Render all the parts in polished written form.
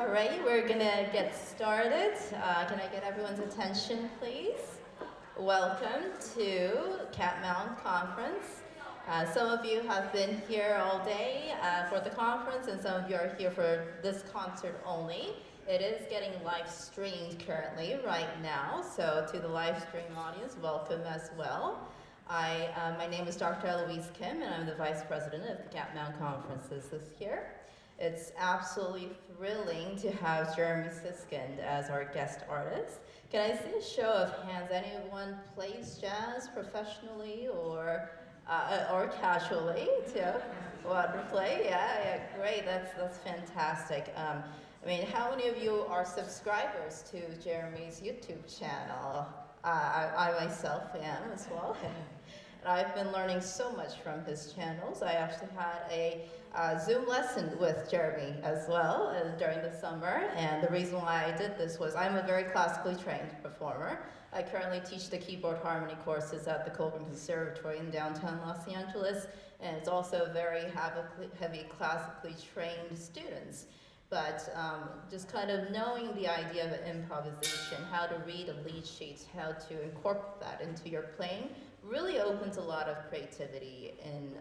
All right, we're gonna get started. Can I get everyone's attention, please? Welcome to CAPMT conference. Some of you have been here all day for the conference, and some of you are here for this concert only. It is getting live streamed currently right now, so to the live stream audience, welcome as well. My name is Dr. Eloise Kim, and I'm the Vice President of the CAPMT conferences this year. It's absolutely thrilling to have Jeremy Siskind as our guest artist. Can I see a show of hands? Anyone plays jazz professionally or casually too? Want to play? Yeah, great. That's fantastic. I mean, how many of you are subscribers to Jeremy's YouTube channel? I myself am as well. And I've been learning so much from his channels. I actually had a Zoom lesson with Jeremy as well during the summer. And the reason why I did this was I'm a very classically trained performer. I currently teach the keyboard harmony courses at the Colburn Conservatory in downtown Los Angeles. And it's also very heavy classically trained students. But just kind of knowing the idea of improvisation, how to read a lead sheet, how to incorporate that into your playing, really opens a lot of creativity in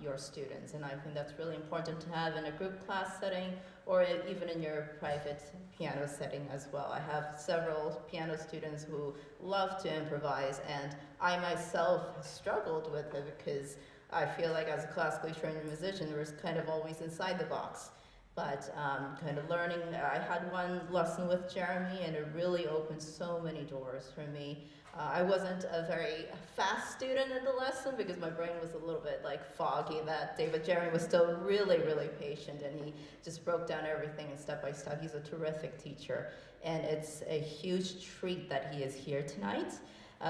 your students. And I think that's really important to have in a group class setting or even in your private piano setting as well. I have several piano students who love to improvise, and I myself struggled with it because I feel like as a classically trained musician, we're kind of always inside the box. But kind of learning, I had one lesson with Jeremy, and it really opened so many doors for me. I wasn't a very fast student in the lesson because my brain was a little bit like foggy that day, but Jeremy was still really, really patient, and he just broke down everything and step by step. He's a terrific teacher, and it's a huge treat that he is here tonight.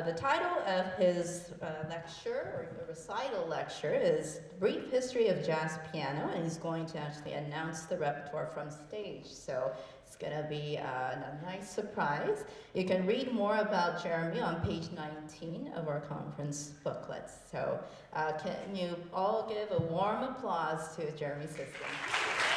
The title of his lecture, or recital lecture, is Brief History of Jazz Piano, and he's going to actually announce the repertoire from stage. So it's going to be a nice surprise. You can read more about Jeremy on page 19 of our conference booklet. So can you all give a warm applause to Jeremy Siskind?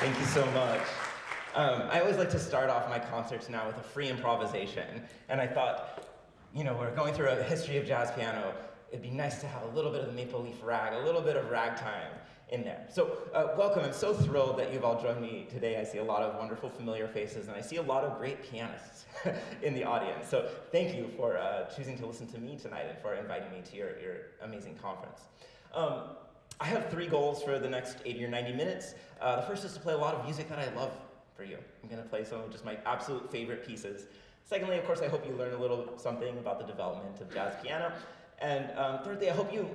Thank you so much. I always like to start off my concerts now with a free improvisation, and I thought, you know, we're going through a history of jazz piano. It'd be nice to have a little bit of the Maple Leaf Rag, a little bit of ragtime in there. So welcome, I'm so thrilled that you've all joined me today. I see a lot of wonderful familiar faces, and I see a lot of great pianists in the audience. So thank you for choosing to listen to me tonight and for inviting me to your amazing conference. I have 3 goals for the next 80 or 90 minutes. The first is to play a lot of music that I love for you. I'm gonna play some of just my absolute favorite pieces. Secondly, of course, I hope you learn a little something about the development of jazz piano. And thirdly, I hope you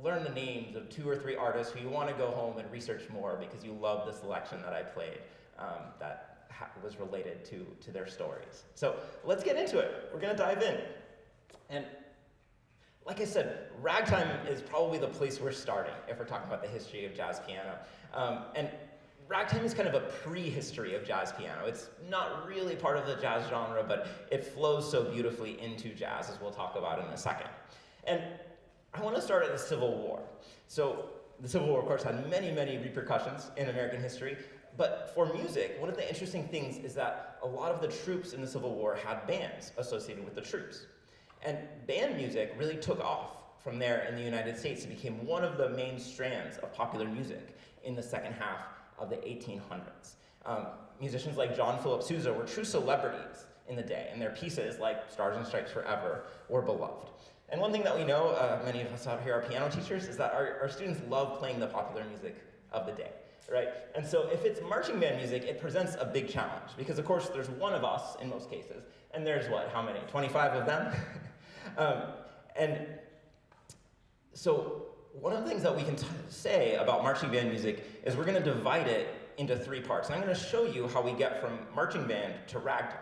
learn the names of 2 or 3 artists who you want to go home and research more because you love the selection that I played that was related to their stories. So let's get into it. We're gonna dive in. And like I said, ragtime is probably the place we're starting if we're talking about the history of jazz piano. And ragtime is kind of a prehistory of jazz piano. It's not really part of the jazz genre, but it flows so beautifully into jazz, as we'll talk about in a second. And I want to start at the Civil War. So the Civil War, of course, had many, many repercussions in American history. But for music, one of the interesting things is that a lot of the troops in the Civil War had bands associated with the troops. And band music really took off from there in the United States. It became one of the main strands of popular music in the second half of the 1800s. Musicians like John Philip Sousa were true celebrities in the day, and their pieces like Stars and Stripes Forever were beloved. And one thing that we know, many of us out here are piano teachers, is that our students love playing the popular music of the day, right? And so if it's marching band music, it presents a big challenge, because of course there's one of us in most cases, and there's what, how many? 25 of them? And so one of the things that we can say about marching band music is we're going to divide it into 3 parts. And I'm going to show you how we get from marching band to ragtime.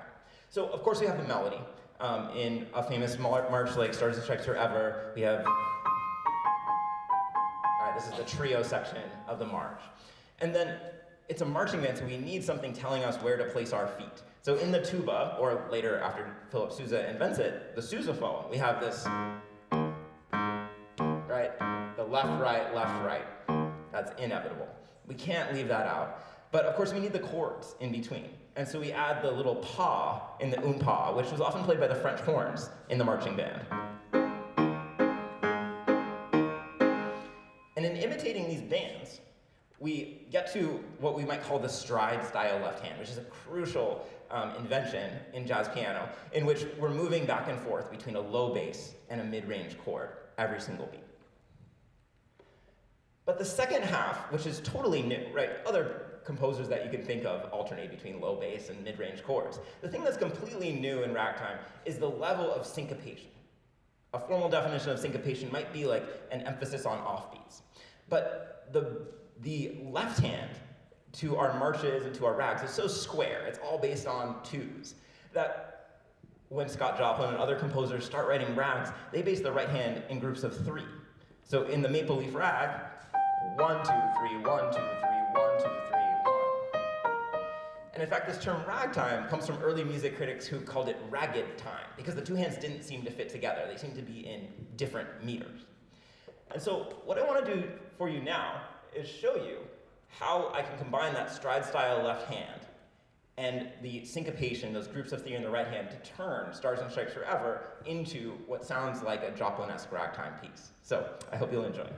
So of course we have the melody. In a famous march like Stars and Stripes Forever, we have, all right, this is the trio section of the march. And then it's a marching band, so we need something telling us where to place our feet. So in the tuba, or later after Philip Sousa invents it, the sousaphone, we have this, right? The left, right. That's inevitable. We can't leave that out. But of course we need the chords in between. And so we add the little pa in the pa, which was often played by the French horns in the marching band. And in imitating these bands, we get to what we might call the stride style left hand, which is a crucial invention in jazz piano, in which we're moving back and forth between a low bass and a mid-range chord every single beat. But the second half, which is totally new, right? Other composers that you can think of alternate between low bass and mid-range chords. The thing that's completely new in ragtime is the level of syncopation. A formal definition of syncopation might be like an emphasis on offbeats. But the left hand to our marches and to our rags is so square, it's all based on 2s, that when Scott Joplin and other composers start writing rags, they base the right hand in groups of 3. So in the Maple Leaf Rag, 1, 2, 3, 1, 2, 3, 1, 2, 3, 1. And in fact, this term ragtime comes from early music critics who called it ragged time, because the 2 hands didn't seem to fit together. They seemed to be in different meters. And so what I want to do for you now is show you how I can combine that stride style left hand and the syncopation, those groups of 3 in the right hand, to turn Stars and Stripes Forever into what sounds like a Joplin-esque ragtime piece. So I hope you'll enjoy.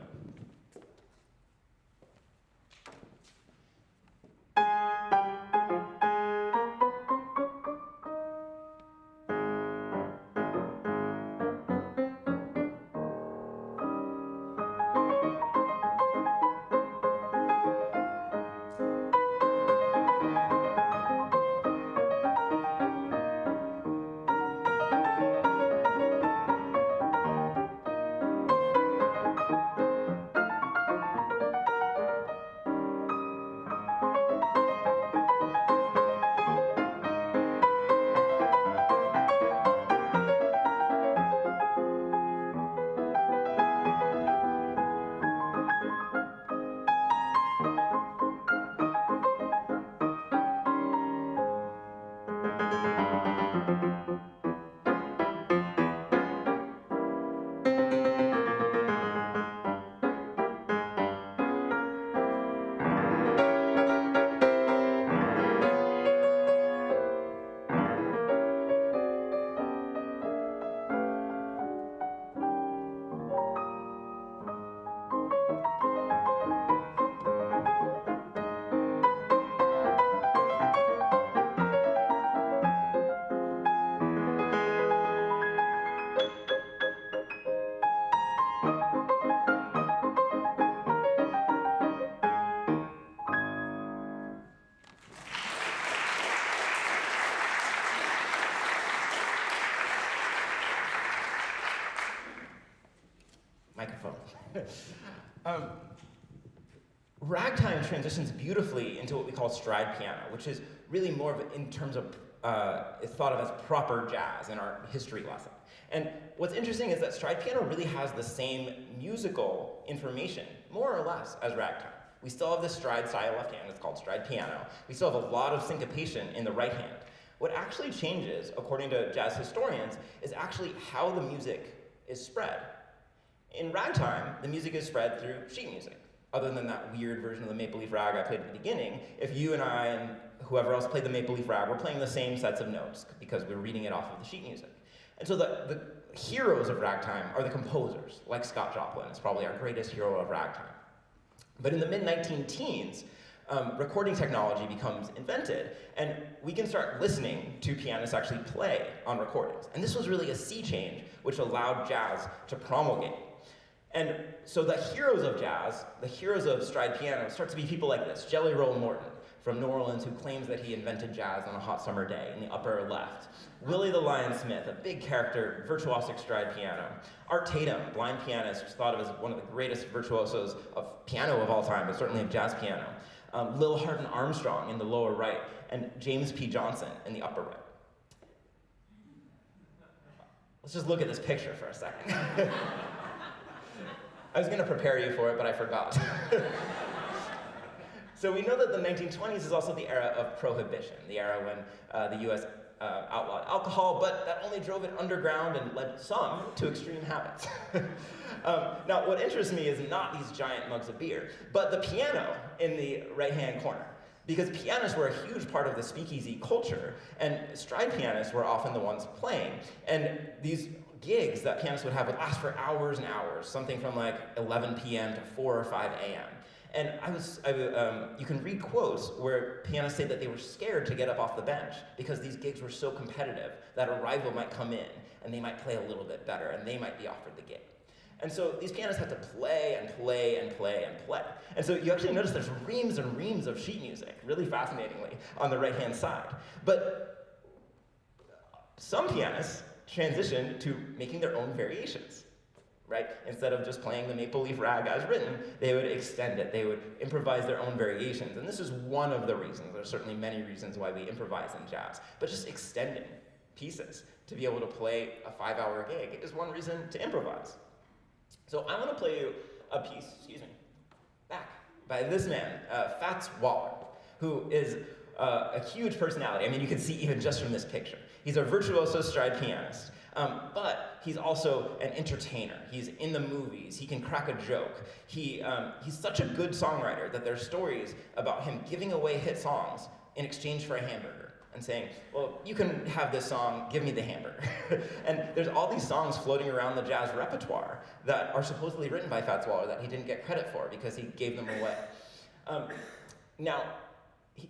microphone. um, Ragtime transitions beautifully into what we call stride piano, which is really more of, in terms of, it's thought of as proper jazz in our history lesson. And what's interesting is that stride piano really has the same musical information, more or less, as ragtime. We still have the stride style left hand, it's called stride piano. We still have a lot of syncopation in the right hand. What actually changes, according to jazz historians, is actually how the music is spread. In ragtime, the music is spread through sheet music. Other than that weird version of the Maple Leaf Rag I played at the beginning, if you and I and whoever else played the Maple Leaf Rag, we're playing the same sets of notes because we're reading it off of the sheet music. And so the heroes of ragtime are the composers, like Scott Joplin is probably our greatest hero of ragtime. But in the mid-19-teens, recording technology becomes invented, and we can start listening to pianists actually play on recordings. And this was really a sea change, which allowed jazz to promulgate. And so the heroes of jazz, the heroes of stride piano, start to be people like this. Jelly Roll Morton from New Orleans, who claims that he invented jazz on a hot summer day in the upper left. Willie the Lion Smith, a big character, virtuosic stride piano. Art Tatum, blind pianist, who's thought of as one of the greatest virtuosos of piano of all time, but certainly of jazz piano. Lil Hardin Armstrong in the lower right, and James P. Johnson in the upper right. Let's just look at this picture for a second. I was going to prepare you for it, but I forgot. So we know that the 1920s is also the era of prohibition, the era when the US outlawed alcohol, but that only drove it underground and led some to extreme habits. Now, what interests me is not these giant mugs of beer, but the piano in the right-hand corner. Because pianists were a huge part of the speakeasy culture, and stride pianists were often the ones playing. And these gigs that pianists would have would last for hours and hours, something from like 11 p.m. to 4 or 5 a.m. And you can read quotes where pianists say that they were scared to get up off the bench because these gigs were so competitive that a rival might come in and they might play a little bit better and they might be offered the gig. And so these pianists had to play and play and play and play. And so you actually notice there's reams and reams of sheet music, really fascinatingly, on the right-hand side. But some pianists transitioned to making their own variations. Right? Instead of just playing the Maple Leaf Rag as written, they would extend it. They would improvise their own variations. And this is one of the reasons. There's certainly many reasons why we improvise in jazz. But just extending pieces to be able to play a 5-hour gig is one reason to improvise. So I want to play you a piece, back, by this man, Fats Waller, who is a huge personality. I mean, you can see even just from this picture. He's a virtuoso stride pianist. But he's also an entertainer. He's in the movies. He can crack a joke. He's such a good songwriter that there's stories about him giving away hit songs in exchange for a hamburger and saying, well, you can have this song, give me the hamburger. And there's all these songs floating around the jazz repertoire that are supposedly written by Fats Waller that he didn't get credit for because he gave them away. Now,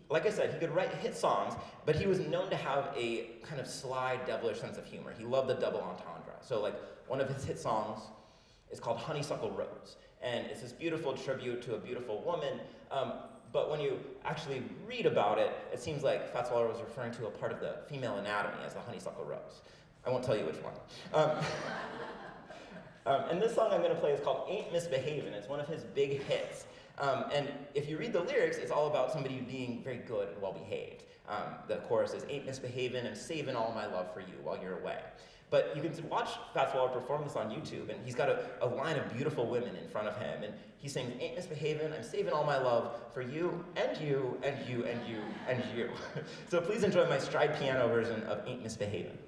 like I said, he could write hit songs, but he was known to have a kind of sly, devilish sense of humor. He loved the double entendre. So like one of his hit songs is called Honeysuckle Rose. And it's this beautiful tribute to a beautiful woman. But when you actually read about it, it seems like Fats Waller was referring to a part of the female anatomy as the honeysuckle rose. I won't tell you which one. And this song I'm going to play is called Ain't Misbehavin'. It's one of his big hits. And if you read the lyrics, it's all about somebody being very good and well-behaved. The chorus is, ain't misbehaving, I'm saving all my love for you while you're away. But you can watch Fats Waller perform this on YouTube, and he's got a line of beautiful women in front of him, and he sings, ain't misbehaving, I'm saving all my love for you, and you, and you, and you, and you. So please enjoy my stride piano version of Ain't Misbehavin'.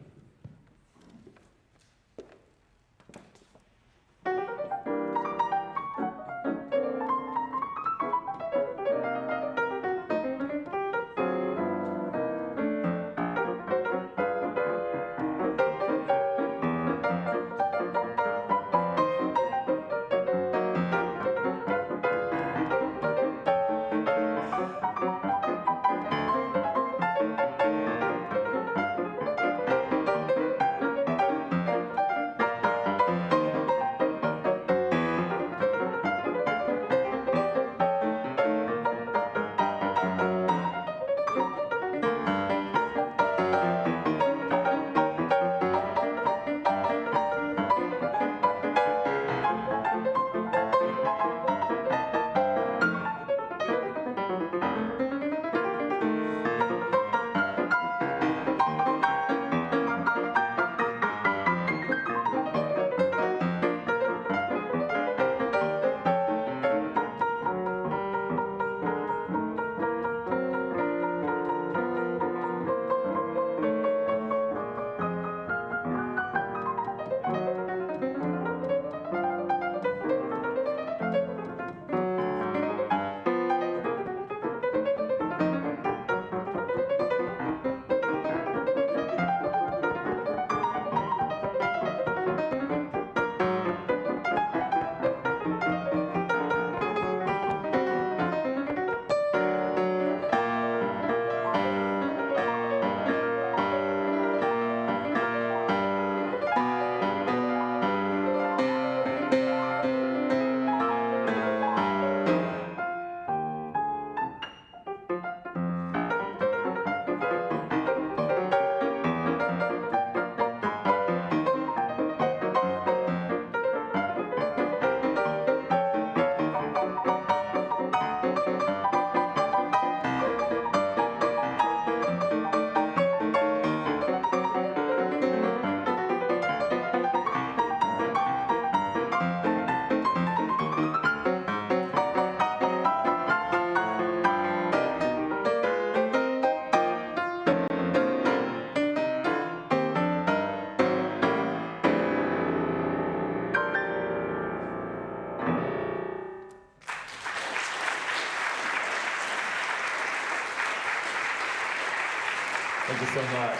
Thank you so much.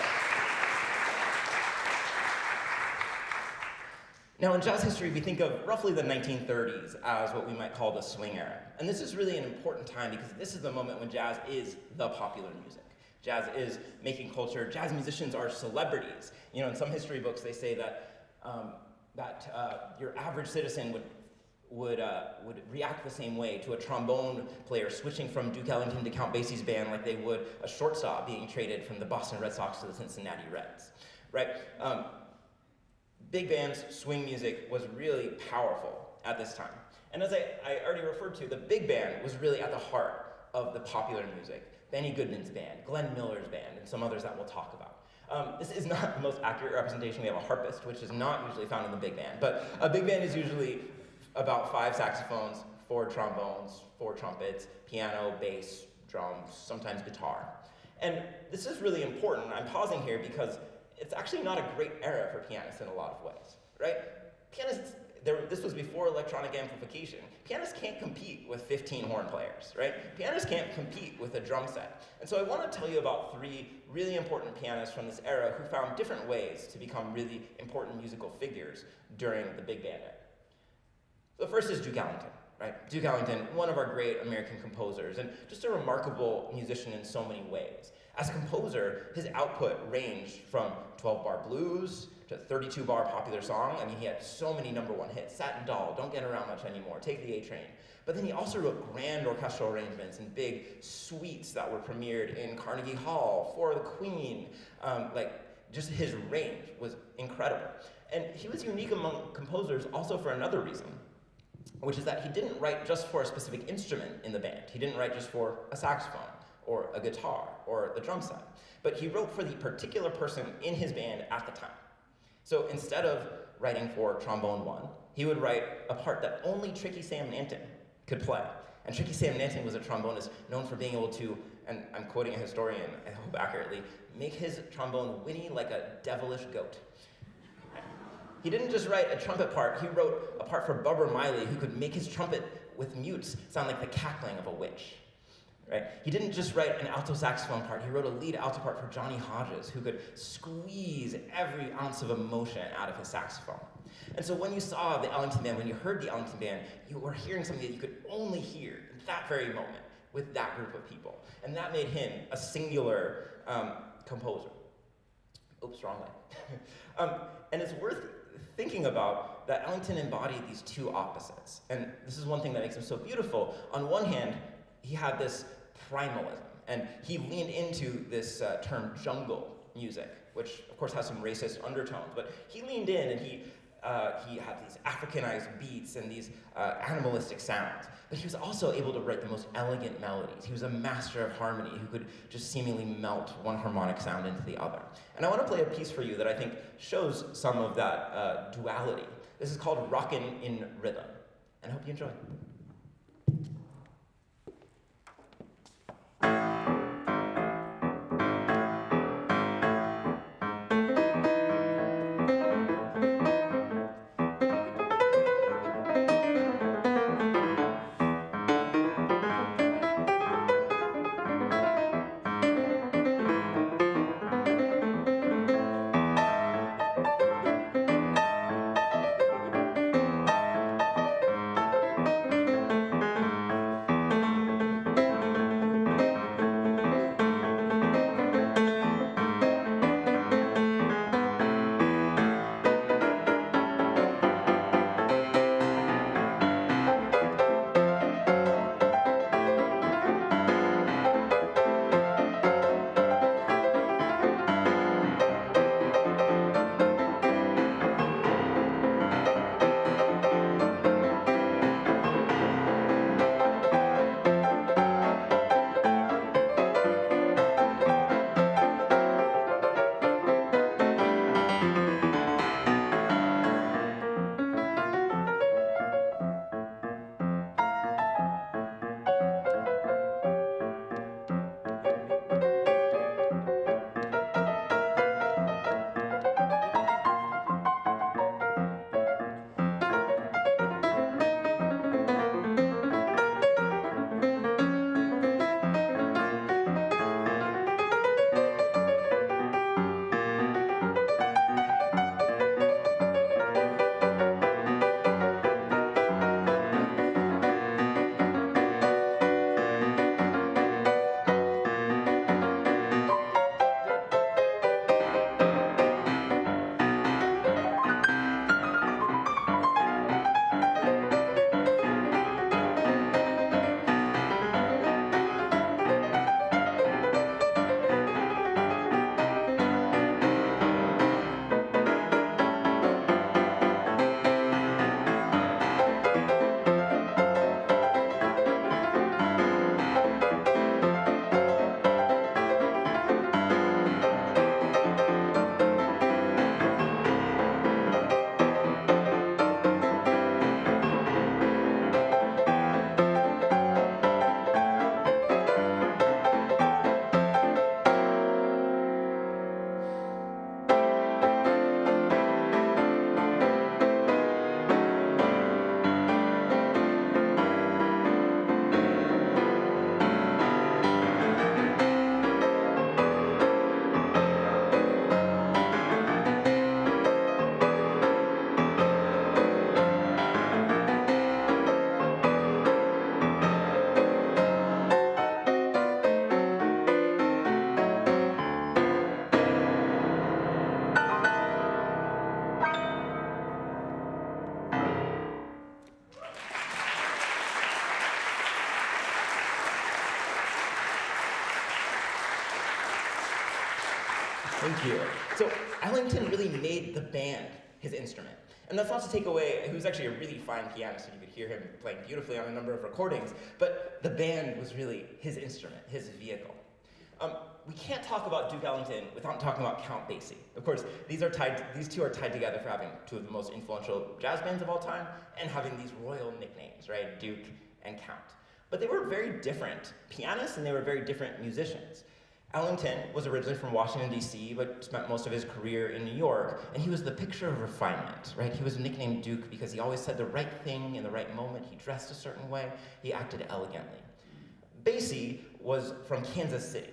Now, in jazz history, we think of roughly the 1930s as what we might call the swing era. And this is really an important time because this is the moment when jazz is the popular music. Jazz is making culture. Jazz musicians are celebrities. You know, in some history books, they say that your average citizen would react the same way to a trombone player switching from Duke Ellington to Count Basie's band like they would a shortstop being traded from the Boston Red Sox to the Cincinnati Reds, right? Big bands, swing music was really powerful at this time. And as I already referred to, the big band was really at the heart of the popular music. Benny Goodman's band, Glenn Miller's band, and some others that we'll talk about. This is not the most accurate representation. We have a harpist, which is not usually found in the big band, but a big band is usually about 5 saxophones, 4 trombones, 4 trumpets, piano, bass, drums, sometimes guitar. And this is really important. I'm pausing here because it's actually not a great era for pianists in a lot of ways, right? Pianists, this was before electronic amplification. Pianists can't compete with 15 horn players, right? Pianists can't compete with a drum set. And so I want to tell you about 3 really important pianists from this era who found different ways to become really important musical figures during the big band era. The first is Duke Ellington, right? Duke Ellington, one of our great American composers, and just a remarkable musician in so many ways. As a composer, his output ranged from 12-bar blues to 32-bar popular song. I mean, he had so many #1 hits. Satin Doll, Don't Get Around Much Anymore, Take the A Train. But then he also wrote grand orchestral arrangements and big suites that were premiered in Carnegie Hall, For the Queen. Just his range was incredible. And he was unique among composers also for another reason, which is that he didn't write just for a specific instrument in the band. He didn't write just for a saxophone, or a guitar, or the drum set. But he wrote for the particular person in his band at the time. So instead of writing for trombone 1, he would write a part that only Tricky Sam Nanton could play. And Tricky Sam Nanton was a trombonist known for being able to, and I'm quoting a historian, I hope accurately, make his trombone whinny like a devilish goat. He didn't just write a trumpet part, he wrote a part for Bubber Miley who could make his trumpet with mutes sound like the cackling of a witch. Right? He didn't just write an alto saxophone part, he wrote a lead alto part for Johnny Hodges, who could squeeze every ounce of emotion out of his saxophone. And so when you saw the Ellington Band, when you heard the Ellington Band, you were hearing something that you could only hear in that very moment with that group of people. And that made him a singular composer. Oops, wrong way. And it's worth thinking about that Ellington embodied these 2 opposites. And this is one thing that makes him so beautiful. On one hand, he had this primalism, and he leaned into this term jungle music, which of course has some racist undertones, but he leaned in and he had these Africanized beats and these animalistic sounds. But he was also able to write the most elegant melodies. He was a master of harmony who could just seemingly melt one harmonic sound into the other. And I want to play a piece for you that I think shows some of that duality. This is called Rockin' in Rhythm, and I hope you enjoy. Thank you. So Ellington really made the band his instrument. And that's not to take away, he was actually a really fine pianist, and you could hear him playing beautifully on a number of recordings, but the band was really his instrument, his vehicle. We can't talk about Duke Ellington without talking about Count Basie. Of course, these two are tied together for having two of the most influential jazz bands of all time and having these royal nicknames, right? Duke and Count. But they were very different pianists and they were very different musicians. Ellington was originally from Washington, D.C., but spent most of his career in New York, and he was the picture of refinement, right? He was nicknamed Duke because he always said the right thing in the right moment. He dressed a certain way. He acted elegantly. Basie was from Kansas City,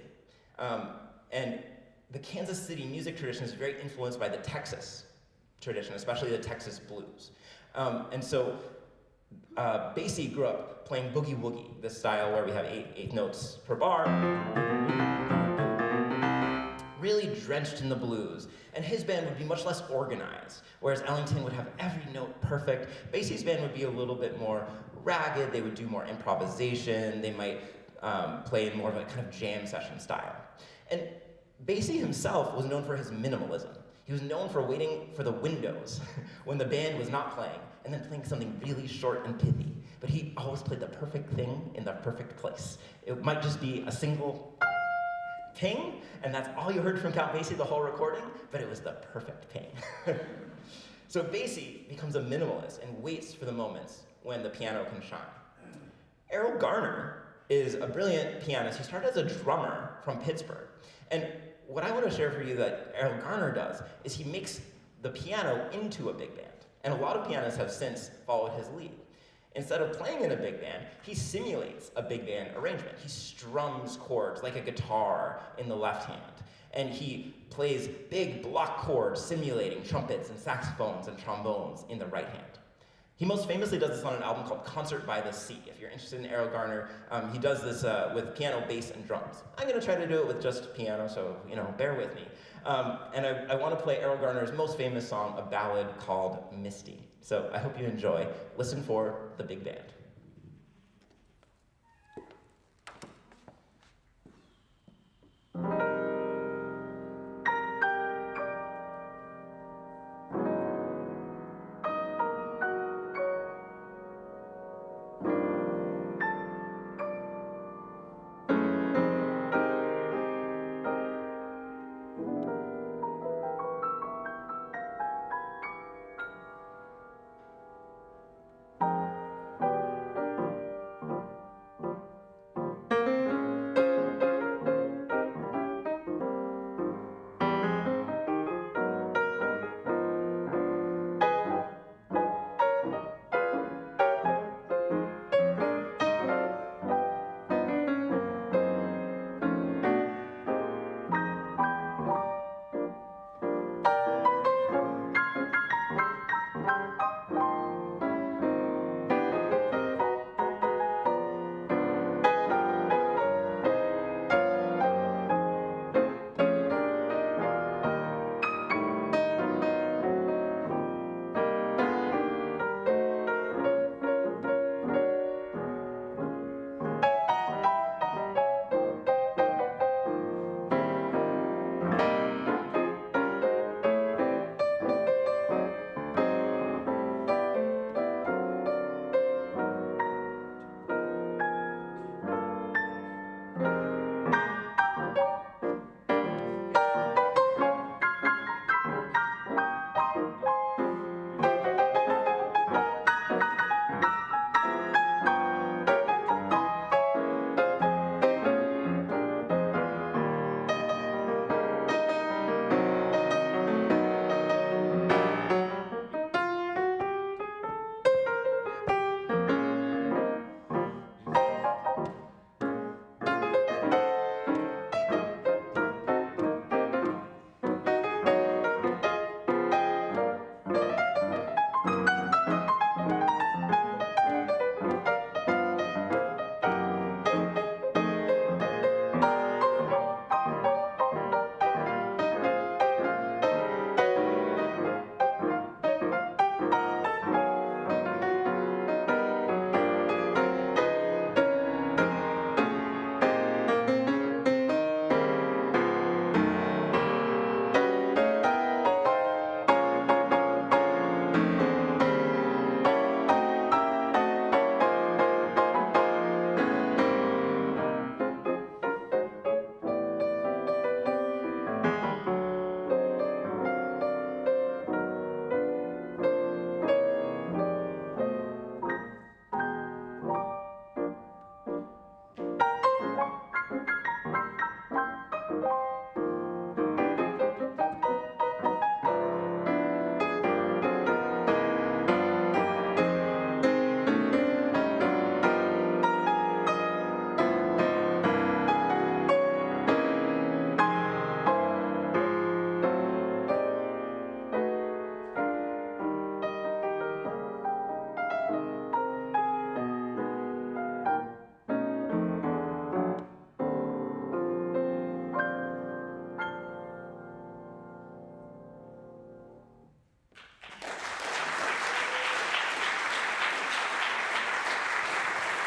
and the Kansas City music tradition is very influenced by the Texas tradition, especially the Texas blues. And so Basie grew up playing boogie woogie, this style where we have eight notes per bar, really drenched in the blues. And his band would be much less organized, whereas Ellington would have every note perfect. Basie's band would be a little bit more ragged. They would do more improvisation. They might play in more of a kind of jam session style. And Basie himself was known for his minimalism. He was known for waiting for the windows when the band was not playing, and then playing something really short and pithy. But he always played the perfect thing in the perfect place. It might just be a single ping, and that's all you heard from Count Basie the whole recording, but it was the perfect ping. So Basie becomes a minimalist and waits for the moments when the piano can shine. Errol Garner is a brilliant pianist. He started as a drummer from Pittsburgh. And what I want to share for you that Errol Garner does is he makes the piano into a big band. And a lot of pianists have since followed his lead. Instead of playing in a big band, he simulates a big band arrangement. He strums chords like a guitar in the left hand. And he plays big block chords simulating trumpets and saxophones and trombones in the right hand. He most famously does this on an album called Concert by the Sea. If you're interested in Errol Garner, he does this with piano, bass, and drums. I'm gonna try to do it with just piano, so bear with me. And I want to play Errol Garner's most famous song, a ballad called Misty. So I hope you enjoy. Listen for the big band.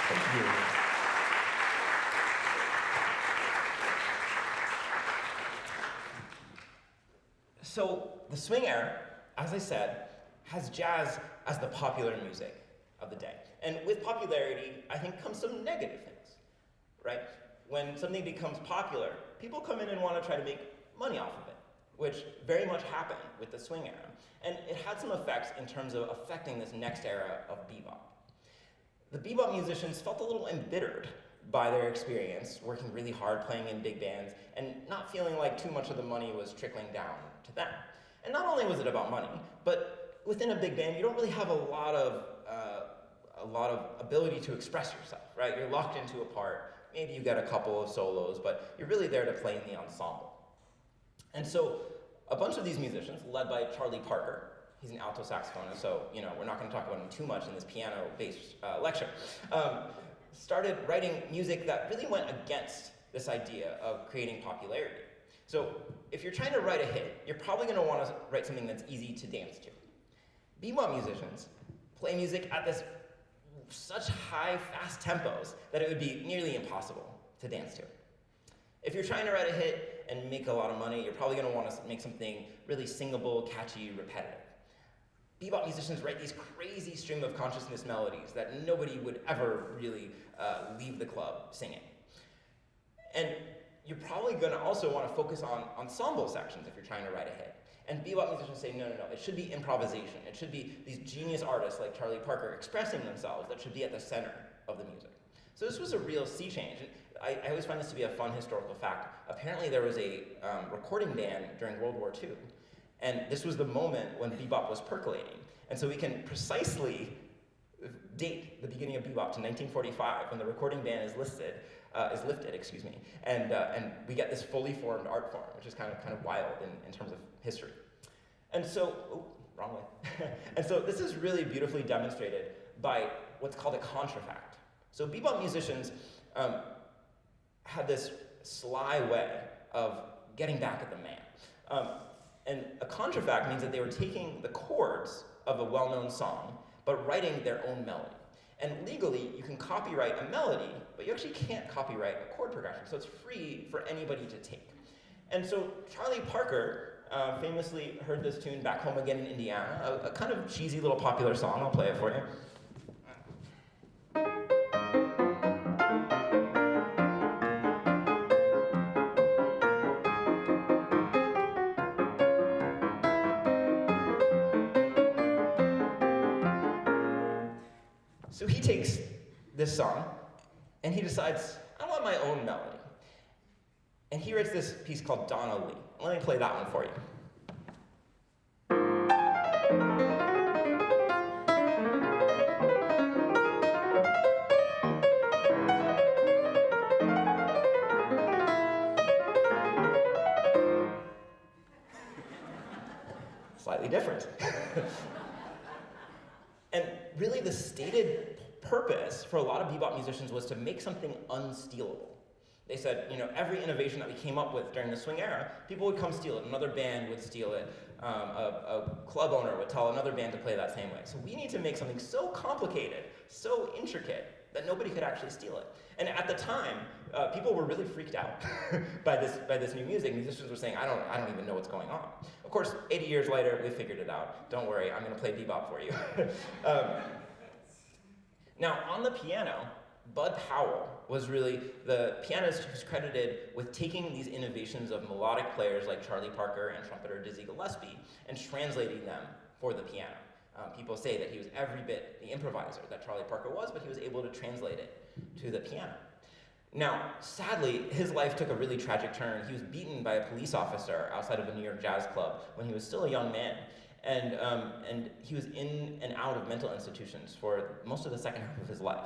Thank you. So the swing era, as I said, has jazz as the popular music of the day. And with popularity, I think comes some negative things, right? When something becomes popular, people come in and want to try to make money off of it, which very much happened with the swing era. And it had some effects in terms of affecting this next era of bebop. The bebop musicians felt a little embittered by their experience, working really hard, playing in big bands, and not feeling like too much of the money was trickling down to them. And not only was it about money, but within a big band, you don't really have a lot of ability to express yourself, right? You're locked into a part. Maybe you get a couple of solos, but you're really there to play in the ensemble. And so a bunch of these musicians, led by Charlie Parker, he's an alto saxophonist, so we're not going to talk about him too much in this piano-based lecture, started writing music that really went against this idea of creating popularity. So if you're trying to write a hit, you're probably going to want to write something that's easy to dance to. Bebop musicians play music at such high, fast tempos that it would be nearly impossible to dance to. If you're trying to write a hit and make a lot of money, you're probably going to want to make something really singable, catchy, repetitive. Bebop musicians write these crazy stream of consciousness melodies that nobody would ever really leave the club singing. And you're probably going to also want to focus on ensemble sections if you're trying to write a hit. And bebop musicians say, no, it should be improvisation. It should be these genius artists like Charlie Parker expressing themselves that should be at the center of the music. So this was a real sea change. And I always find this to be a fun historical fact. Apparently there was a recording ban during World War II. And this was the moment when bebop was percolating. And so we can precisely date the beginning of bebop to 1945 when the recording ban is lifted, and we get this fully formed art form, which is kind of wild in terms of history. And so, wrong way. And so this is really beautifully demonstrated by what's called a contrafact. So bebop musicians had this sly way of getting back at the man. And a contrafact means that they were taking the chords of a well-known song, but writing their own melody. And legally, you can copyright a melody, but you actually can't copyright a chord progression, so it's free for anybody to take. And so Charlie Parker famously heard this tune Back Home Again in Indiana, a kind of cheesy little popular song. I'll play it for you. So he takes this song, and he decides, I want my own melody. And he writes this piece called Donna Lee. Let me play that one for you. Slightly different. And really the stated purpose for a lot of bebop musicians was to make something unstealable. They said, every innovation that we came up with during the swing era, people would come steal it. Another band would steal it. A club owner would tell another band to play that same way. So we need to make something so complicated, so intricate, that nobody could actually steal it. And at the time, people were really freaked out by this new music. Musicians were saying, I don't even know what's going on. Of course, 80 years later, we figured it out. Don't worry, I'm going to play bebop for you. Now, on the piano, Bud Powell was really the pianist who's credited with taking these innovations of melodic players like Charlie Parker and trumpeter Dizzy Gillespie and translating them for the piano. People say that he was every bit the improviser that Charlie Parker was, but he was able to translate it to the piano. Now, sadly, his life took a really tragic turn. He was beaten by a police officer outside of a New York jazz club when he was still a young man. And he was in and out of mental institutions for most of the second half of his life.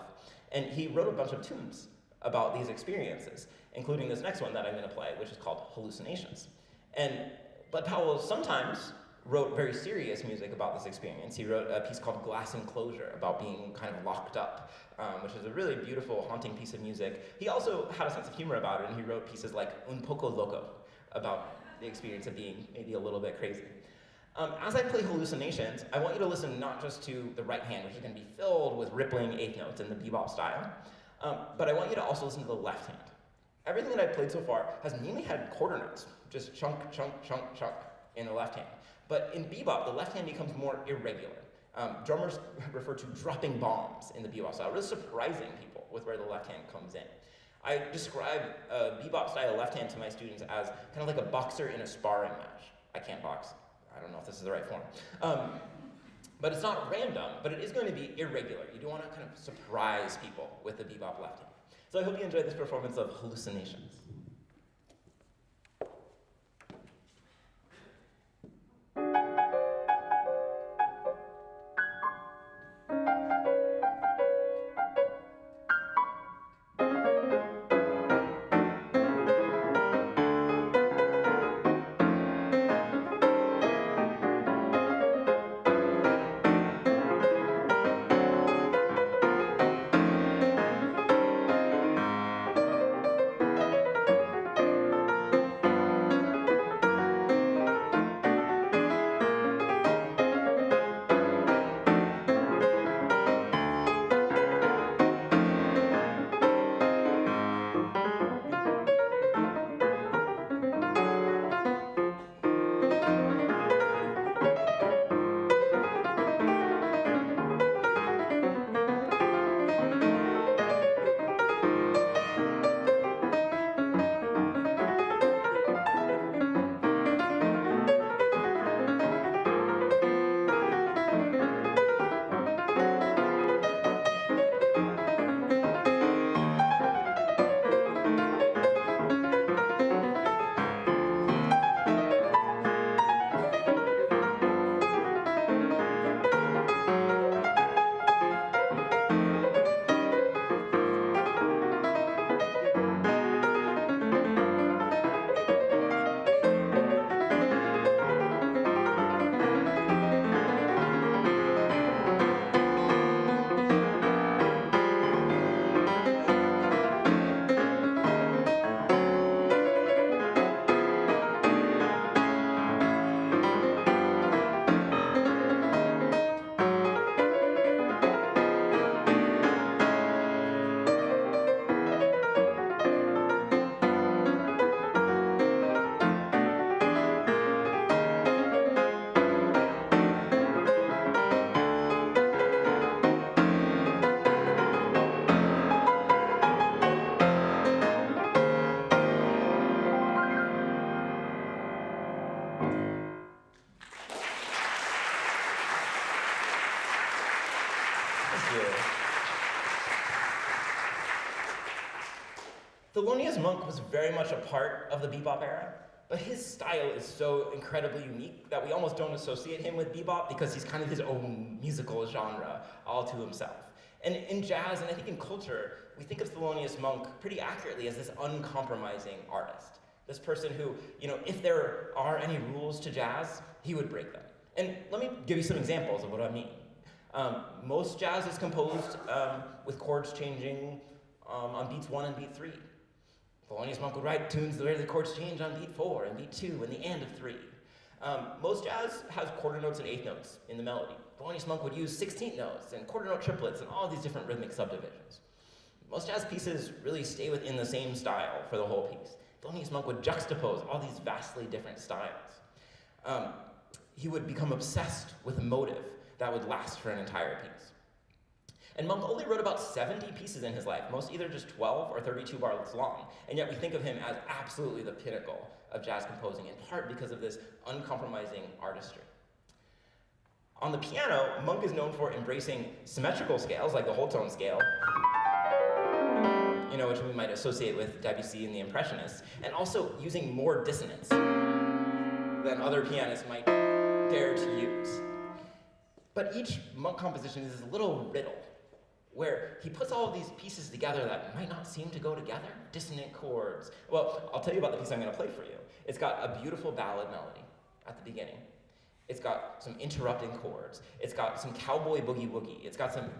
And he wrote a bunch of tunes about these experiences, including this next one that I'm going to play, which is called Hallucinations. And Bud Powell sometimes wrote very serious music about this experience. He wrote a piece called Glass Enclosure about being kind of locked up, which is a really beautiful, haunting piece of music. He also had a sense of humor about it, and he wrote pieces like Un Poco Loco about the experience of being maybe a little bit crazy. As I play Hallucinations, I want you to listen not just to the right hand, which is going to be filled with rippling eighth notes in the bebop style, but I want you to also listen to the left hand. Everything that I've played so far has mainly had quarter notes, just chunk, chunk, chunk, chunk in the left hand. But in bebop, the left hand becomes more irregular. Drummers refer to dropping bombs in the bebop style, really surprising people with where the left hand comes in. I describe bebop style left hand to my students as kind of like a boxer in a sparring match. I can't box. I don't know if this is the right form. But it's not random, but it is going to be irregular. You do want to kind of surprise people with the bebop left hand. So I hope you enjoyed this performance of Hallucinations. Thelonious Monk was very much a part of the bebop era, but his style is so incredibly unique that we almost don't associate him with bebop because he's kind of his own musical genre all to himself. And in jazz, and I think in culture, we think of Thelonious Monk pretty accurately as this uncompromising artist. This person who, if there are any rules to jazz, he would break them. And let me give you some examples of what I mean. Most jazz is composed with chords changing on beats 1 and beat 3. Thelonious Monk would write tunes where the chords change on beat 4 and beat 2 and the end of 3. Most jazz has quarter notes and eighth notes in the melody. Thelonious Monk would use 16th notes and quarter note triplets and all these different rhythmic subdivisions. Most jazz pieces really stay within the same style for the whole piece. Thelonious Monk would juxtapose all these vastly different styles. He would become obsessed with a motive that would last for an entire piece. And Monk only wrote about 70 pieces in his life, most either just 12 or 32 bars long, and yet we think of him as absolutely the pinnacle of jazz composing, in part because of this uncompromising artistry. On the piano, Monk is known for embracing symmetrical scales, like the whole tone scale, which we might associate with Debussy and the Impressionists, and also using more dissonance than other pianists might dare to use. But each Monk composition is this little riddle, where he puts all of these pieces together that might not seem to go together, dissonant chords. Well, I'll tell you about the piece I'm going to play for you. It's got a beautiful ballad melody at the beginning. It's got some interrupting chords. It's got some cowboy boogie-woogie. It's got some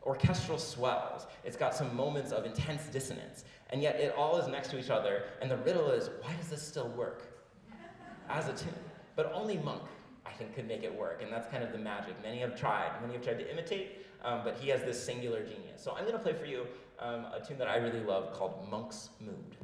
orchestral swells. It's got some moments of intense dissonance. And yet it all is next to each other, and the riddle is, why does this still work as a tune? But only Monk, I think could make it work, and that's kind of the magic. Many have tried to imitate, but he has this singular genius. So I'm gonna play for you a tune that I really love called Monk's Mood.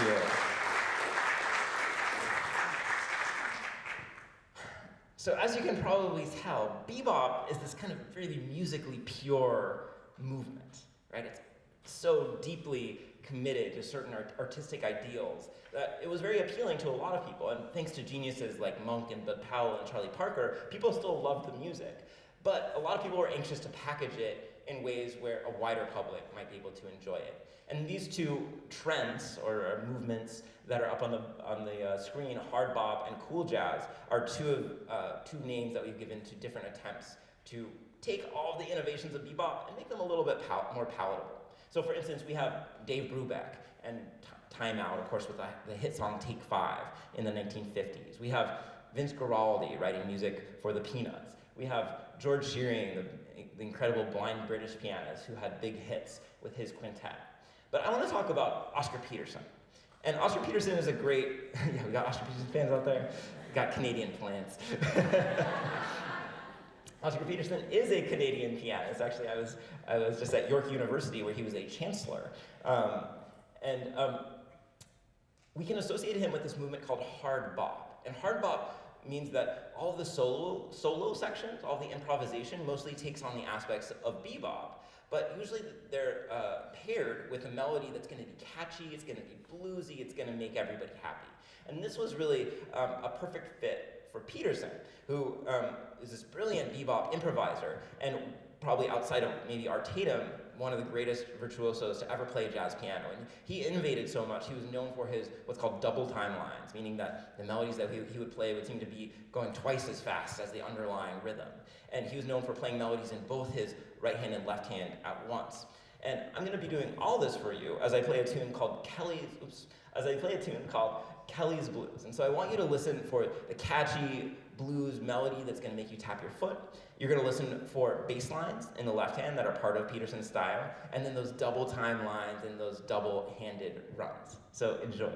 Yeah. So as you can probably tell, bebop is this kind of really musically pure movement, right? It's so deeply committed to certain artistic ideals that it was very appealing to a lot of people. And thanks to geniuses like Monk and Bud Powell and Charlie Parker, people still loved the music. But a lot of people were anxious to package it in ways where a wider public might be able to enjoy it. And these two trends, or movements, that are up on the screen, hard bop and cool jazz, are two names that we've given to different attempts to take all the innovations of bebop and make them a little bit more palatable. So for instance, we have Dave Brubeck and Time Out, of course, with the hit song Take 5 in the 1950s. We have Vince Guaraldi writing music for the Peanuts. We have George Shearing, the incredible blind British pianist who had big hits with his quintet. But I want to talk about Oscar Peterson. And Oscar Peterson is a great, yeah, we got Oscar Peterson fans out there. We got Canadian plants. Oscar Peterson is a Canadian pianist. Actually, I was just at York University where he was a chancellor. We can associate him with this movement called hard bop. And hard bop means that all the solo sections, all the improvisation mostly takes on the aspects of bebop, but usually they're paired with a melody that's gonna be catchy, it's gonna be bluesy, it's gonna make everybody happy. And this was really a perfect fit for Peterson, who is this brilliant bebop improviser, and probably outside of maybe Art Tatum, one of the greatest virtuosos to ever play jazz piano. And he innovated so much. He was known for his what's called double time lines, meaning that the melodies that he would play would seem to be going twice as fast as the underlying rhythm. And he was known for playing melodies in both his right hand and left hand at once. And I'm going to be doing all this for you as I play a tune called Kelly's Blues. And so I want you to listen for the catchy blues melody that's going to make you tap your foot. You're going to listen for bass lines in the left hand that are part of Peterson's style, and then those double time lines and those double-handed runs. So enjoy.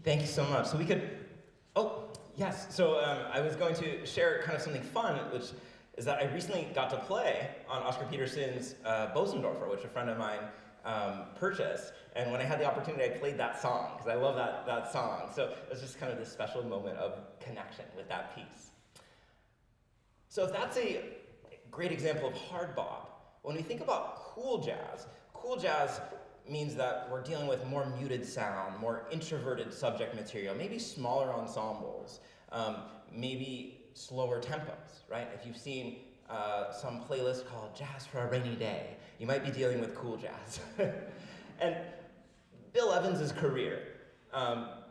Thank you so much. So we could, oh, yes. So I was going to share kind of something fun, which is that I recently got to play on Oscar Peterson's Bosendorfer, which a friend of mine purchased. And when I had the opportunity, I played that song, because I love that song. So it was just kind of this special moment of connection with that piece. So if that's a great example of hard bop, when we think about cool jazz means that we're dealing with more muted sound, more introverted subject material, maybe smaller ensembles, maybe slower tempos, right? If you've seen some playlist called Jazz for a Rainy Day, you might be dealing with cool jazz. And Bill Evans's career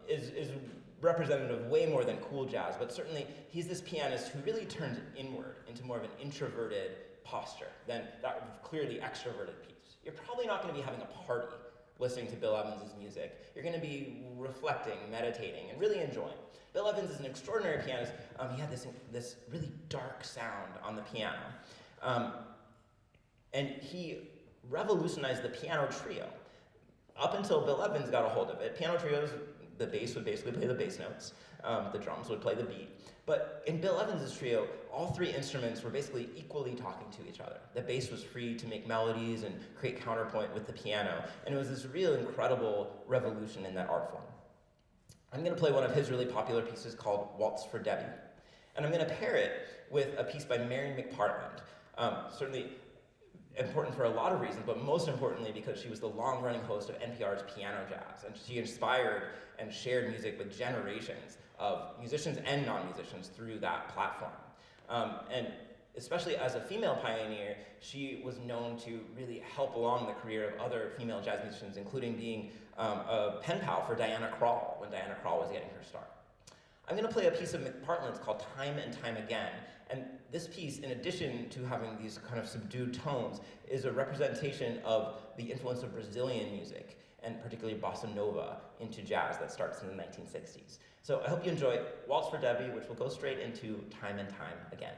is representative of way more than cool jazz, but certainly he's this pianist who really turns inward into more of an introverted posture than that clearly extroverted piece. You're probably not going to be having a party listening to Bill Evans's music. You're going to be reflecting, meditating, and really enjoying. Bill Evans is an extraordinary pianist. He had this really dark sound on the piano. And he revolutionized the piano trio. Up until Bill Evans got a hold of it, piano trios, the bass would basically play the bass notes, the drums would play the beat. But in Bill Evans's trio, all three instruments were basically equally talking to each other. The bass was free to make melodies and create counterpoint with the piano, and it was this real incredible revolution in that art form. I'm going to play one of his really popular pieces called Waltz for Debbie, and I'm going to pair it with a piece by Mary McPartland. Certainly important for a lot of reasons, but most importantly because she was the long-running host of NPR's Piano Jazz, and she inspired and shared music with generations of musicians and non-musicians through that platform. And especially as a female pioneer, she was known to really help along the career of other female jazz musicians, including being a pen pal for Diana Krall when Diana Krall was getting her start. I'm going to play a piece of McPartland's called Time and Time Again. And this piece, in addition to having these kind of subdued tones, is a representation of the influence of Brazilian music, and particularly bossa nova, into jazz that starts in the 1960s. So I hope you enjoy Waltz for Debbie, which will go straight into Time and Time Again.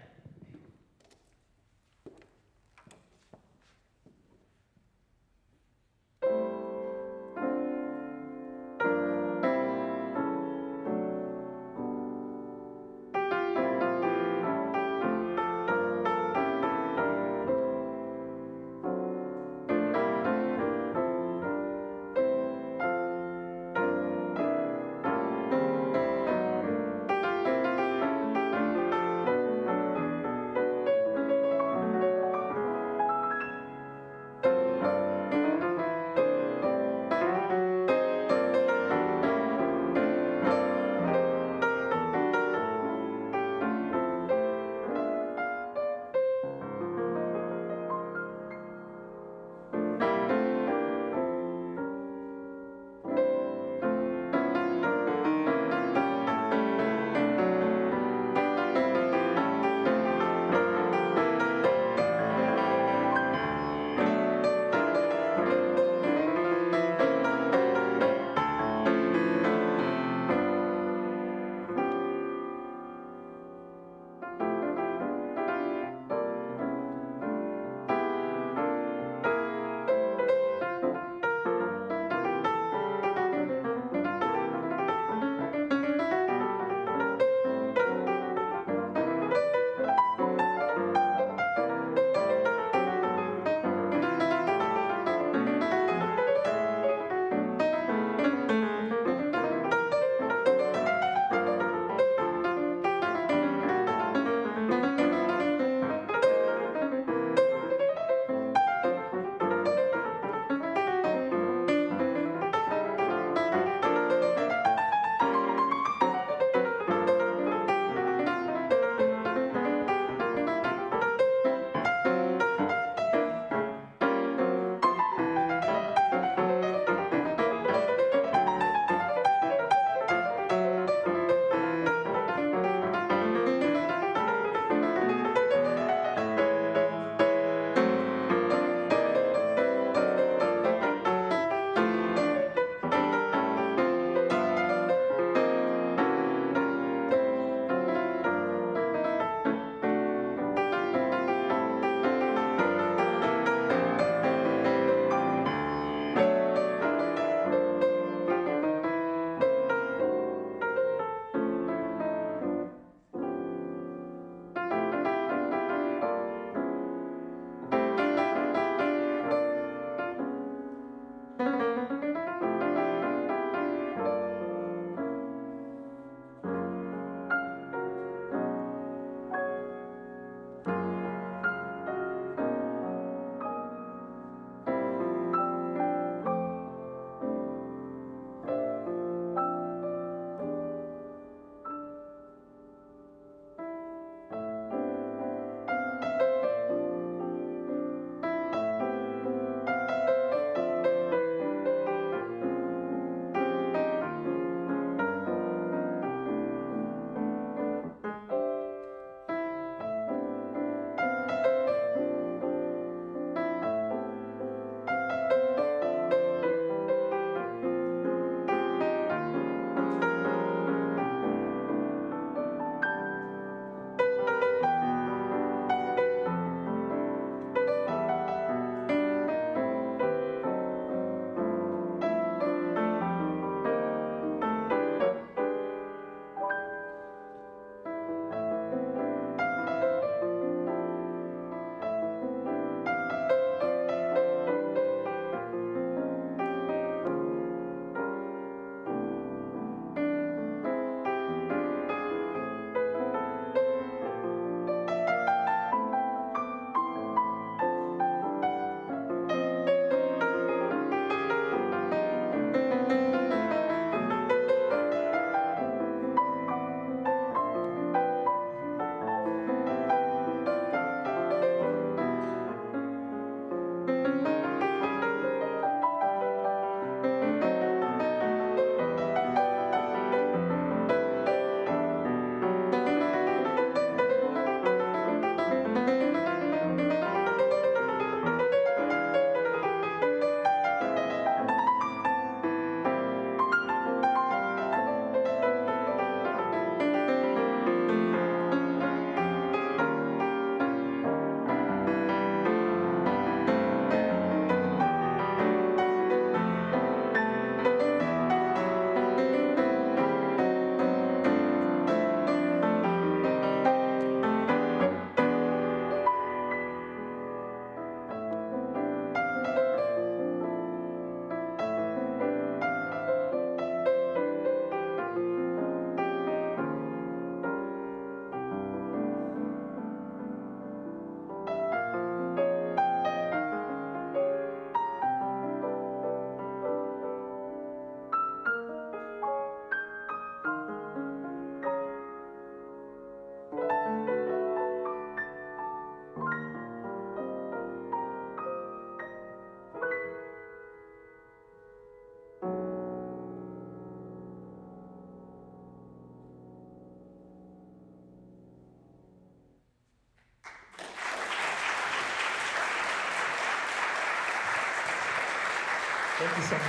Thank you so much.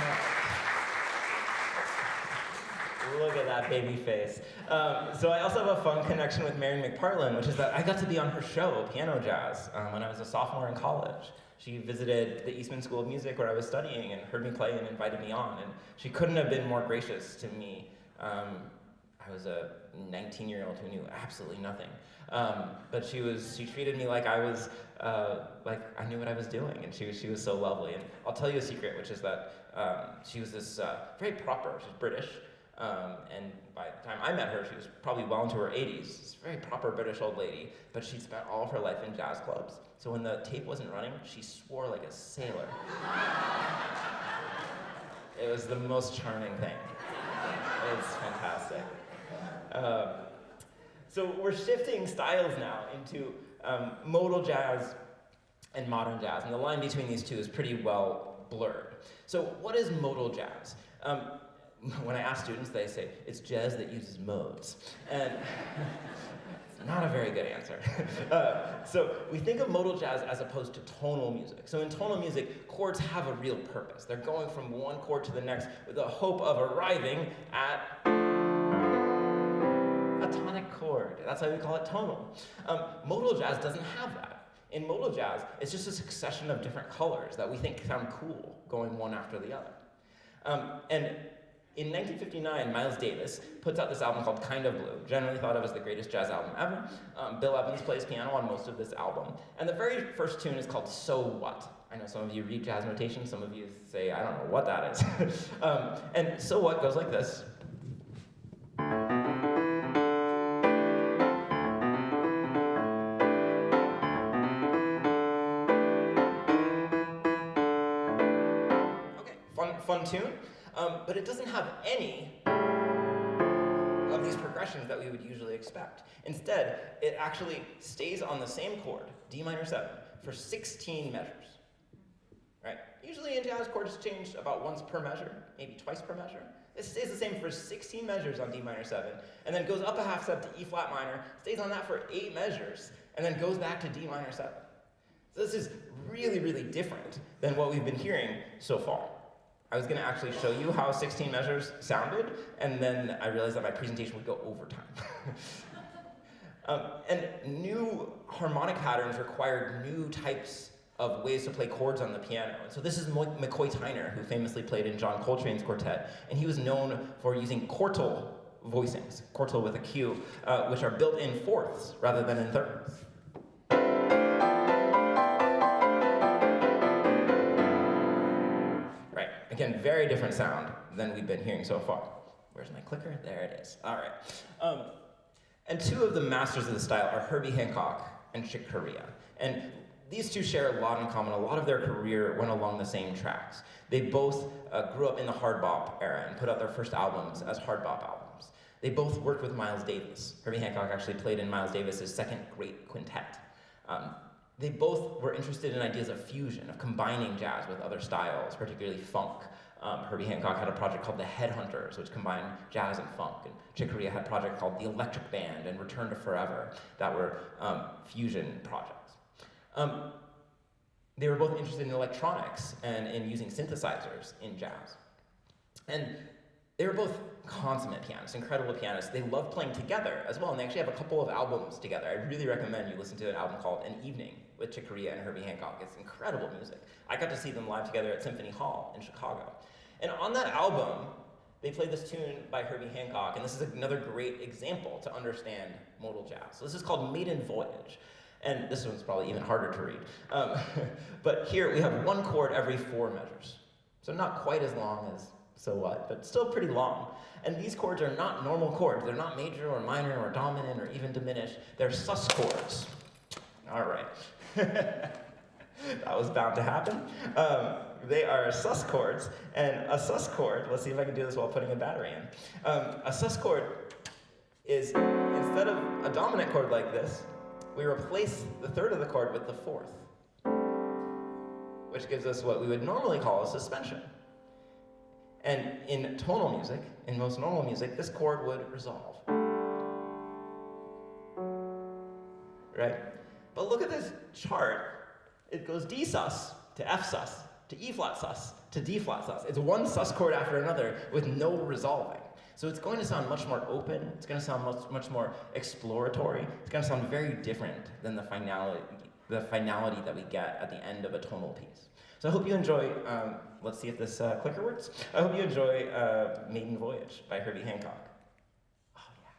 Look at that baby face. So I also have a fun connection with Marion McPartlin, which is that I got to be on her show, Piano Jazz, when I was a sophomore in college. She visited the Eastman School of Music where I was studying and heard me play and invited me on. And she couldn't have been more gracious to me. I was a 19-year-old who knew absolutely nothing. But she treated me like I was, like I knew what I was doing, and she was so lovely. And I'll tell you a secret, which is that she was this very proper, she's British, and by the time I met her, she was probably well into her 80s, this very proper British old lady, but she'd spent all of her life in jazz clubs. So when the tape wasn't running, she swore like a sailor. It was the most charming thing. It's fantastic. So we're shifting styles now into modal jazz and modern jazz, and the line between these two is pretty well blurred. So what is modal jazz? When I ask students, they say, it's jazz that uses modes. And it's not a very good answer. So we think of modal jazz as opposed to tonal music. So in tonal music, chords have a real purpose. They're going from one chord to the next with the hope of arriving at a tonic chord. That's why we call it tonal. Modal jazz doesn't have that. In modal jazz, it's just a succession of different colors that we think sound cool, going one after the other. And in 1959, Miles Davis puts out this album called Kind of Blue, generally thought of as the greatest jazz album ever. Bill Evans plays piano on most of this album. And the very first tune is called So What? I know some of you read jazz notation, some of you say, I don't know what that is. And So What goes like this. Okay, fun tune. But it doesn't have any of these progressions that we would usually expect. Instead, it actually stays on the same chord, D minor 7, for 16 measures. Right? Usually in jazz, chords change about once per measure, maybe twice per measure. It stays the same for 16 measures on D minor 7, and then goes up a half step to E flat minor, stays on that for 8 measures, and then goes back to D minor 7. So this is really, really different than what we've been hearing so far. I was going to actually show you how 16 measures sounded, and then I realized that my presentation would go over time. And new harmonic patterns required new types of ways to play chords on the piano. And so this is McCoy Tyner, who famously played in John Coltrane's quartet, and he was known for using quartal voicings, quartal with a Q, which are built in fourths rather than in thirds. Again, very different sound than we've been hearing so far. Where's my clicker? There it is. All right. And two of the masters of the style are Herbie Hancock and Chick Corea. And these two share a lot in common. A lot of their career went along the same tracks. They both grew up in the hard bop era and put out their first albums as hard bop albums. They both worked with Miles Davis. Herbie Hancock actually played in Miles Davis's second great quintet. They both were interested in ideas of fusion, of combining jazz with other styles, particularly funk. Herbie Hancock had a project called the Headhunters, which combined jazz and funk. And Chick Corea had a project called the Electric Band and Return to Forever that were fusion projects. They were both interested in electronics and in using synthesizers in jazz. And they were both consummate pianists, incredible pianists. They loved playing together as well, and they actually have a couple of albums together. I really recommend you listen to an album called An Evening with Chick Corea and Herbie Hancock. It's incredible music. I got to see them live together at Symphony Hall in Chicago. And on that album, they played this tune by Herbie Hancock, and this is another great example to understand modal jazz. So this is called Maiden Voyage. And this one's probably even harder to read. But here we have one chord every 4 measures. So not quite as long as So What, but still pretty long. And these chords are not normal chords. They're not major or minor or dominant or even diminished. They're sus chords. All right. That was bound to happen. They are sus chords, and a sus chord, let's see if I can do this while putting a battery in. A sus chord is, instead of a dominant chord like this, we replace the third of the chord with the fourth, which gives us what we would normally call a suspension. And in tonal music, in most normal music, this chord would resolve. Right? But look at this chart. It goes D sus to F sus to E flat sus to D flat sus. It's one sus chord after another with no resolving. So it's going to sound much more open, it's going to sound much more exploratory, it's going to sound very different than the finality that we get at the end of a tonal piece. So I hope you enjoy, let's see if this clicker works. I hope you enjoy Maiden Voyage by Herbie Hancock. Oh yeah.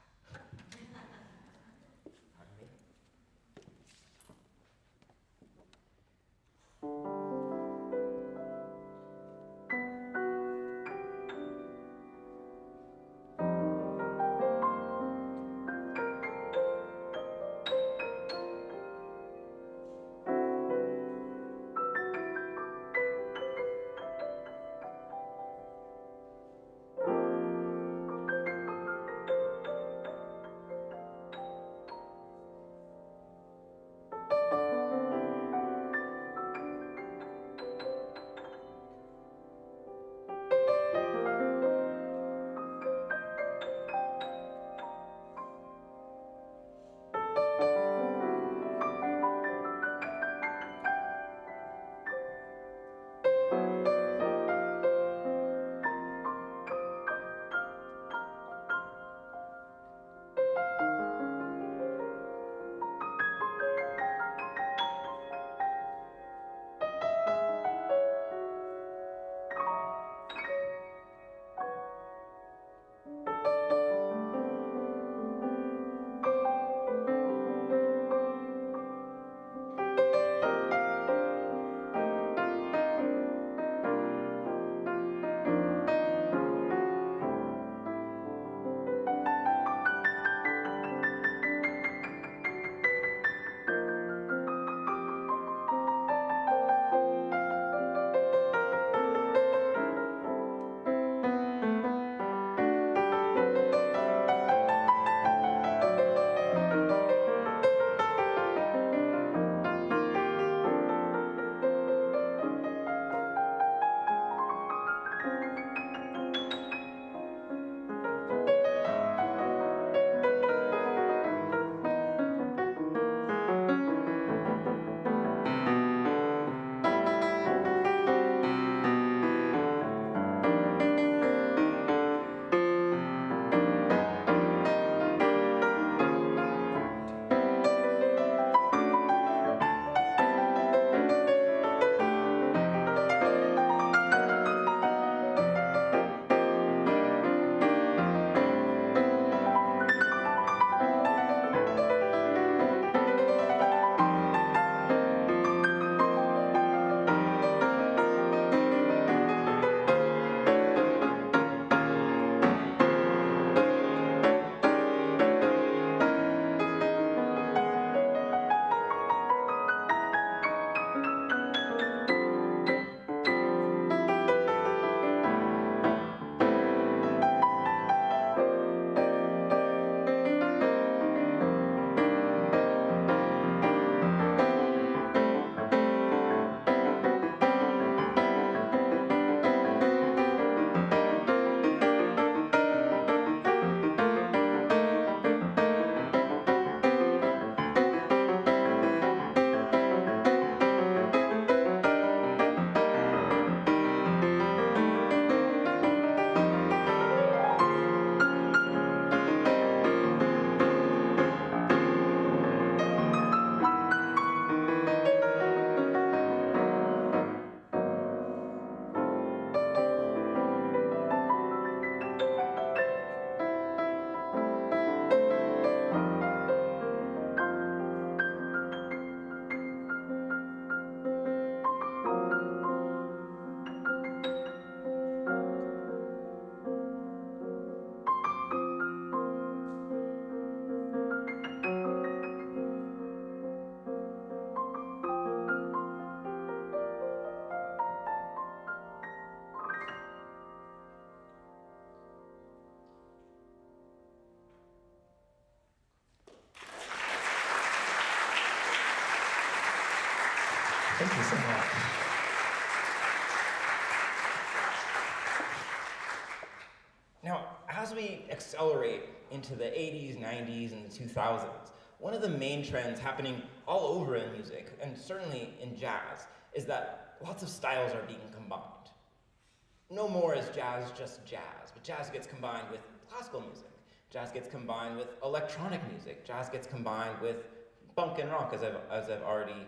Thank you so much. Now, as we accelerate into the 80s, 90s, and the 2000s, one of the main trends happening all over in music, and certainly in jazz, is that lots of styles are being combined. no more is jazz just jazz, but jazz gets combined with classical music. Jazz gets combined with electronic music. Jazz gets combined with funk and rock, as I've already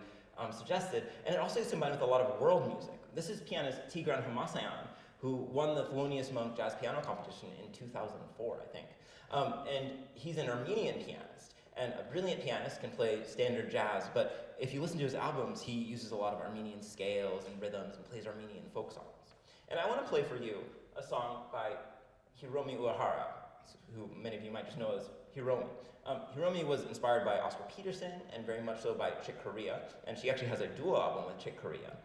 suggested. And it also gets combined with a lot of world music. This is pianist Tigran Hamasyan, who won the Thelonious Monk jazz piano competition in 2004, I think. And he's an Armenian pianist. And a brilliant pianist can play standard jazz, but if you listen to his albums, he uses a lot of Armenian scales and rhythms and plays Armenian folk songs. And I want to play for you a song by Hiromi Uehara, who many of you might just know as Hiromi. Hiromi was inspired by Oscar Peterson and very much so by Chick Corea, and she actually has a duo album with Chick Corea.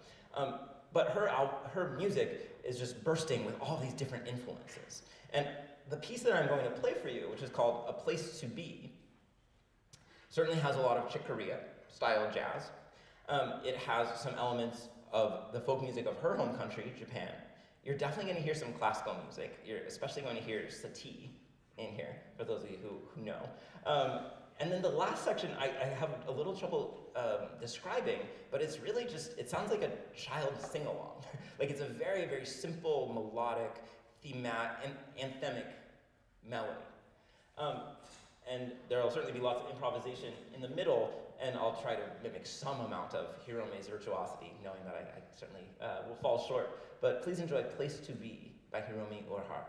But her music is just bursting with all these different influences. And the piece that I'm going to play for you, which is called A Place to Be, certainly has a lot of Chick Corea style jazz. It has some elements of the folk music of her home country, Japan. You're definitely going to hear some classical music. You're especially going to hear Satie in here, for those of you who know. And then the last section I have a little trouble describing, but it's really just, it sounds like a child sing-along. Like it's a very, very simple, melodic, anthemic melody. And there will certainly be lots of improvisation in the middle, and I'll try to mimic some amount of Hirome's virtuosity, knowing that I certainly will fall short. But please enjoy Place to Be by Hiromi Uehara.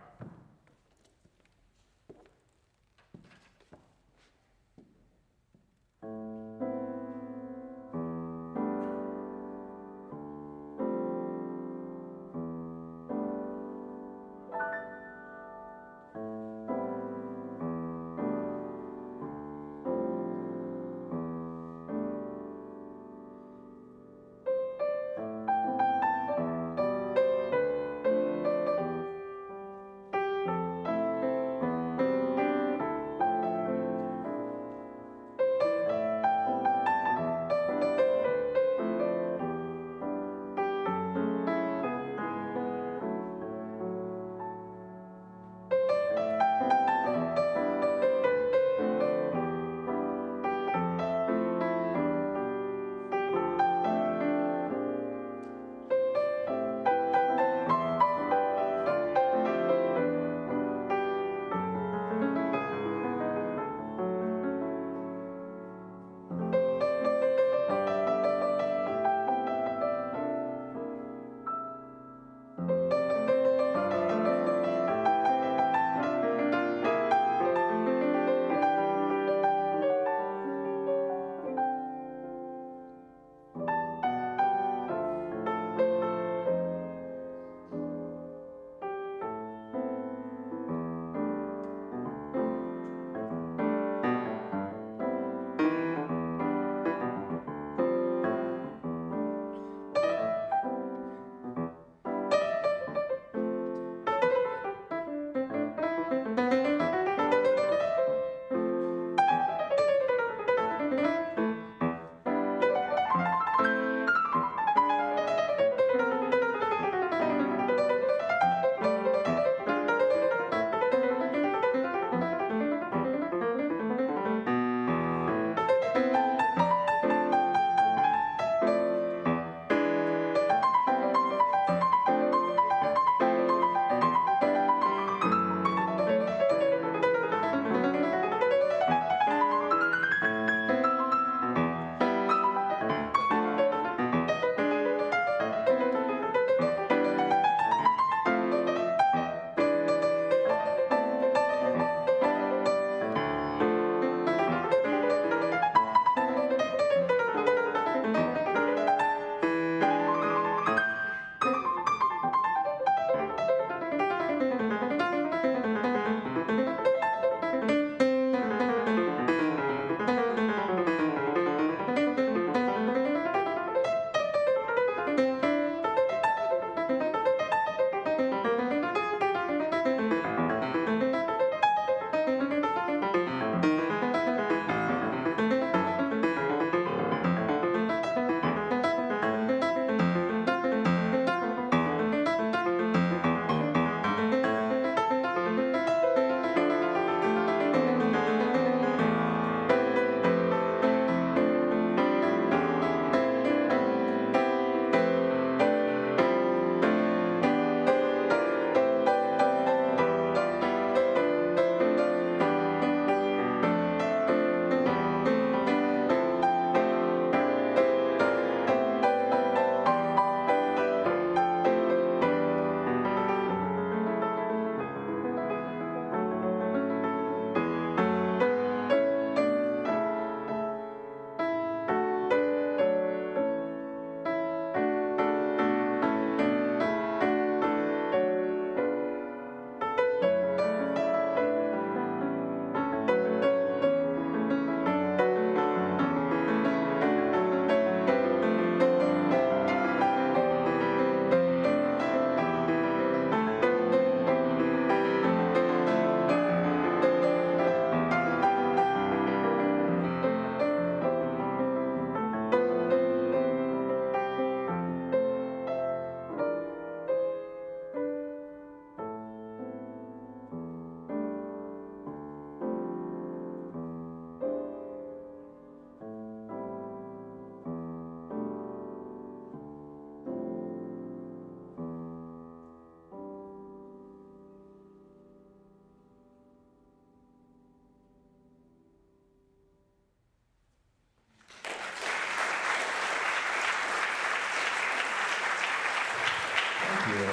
you.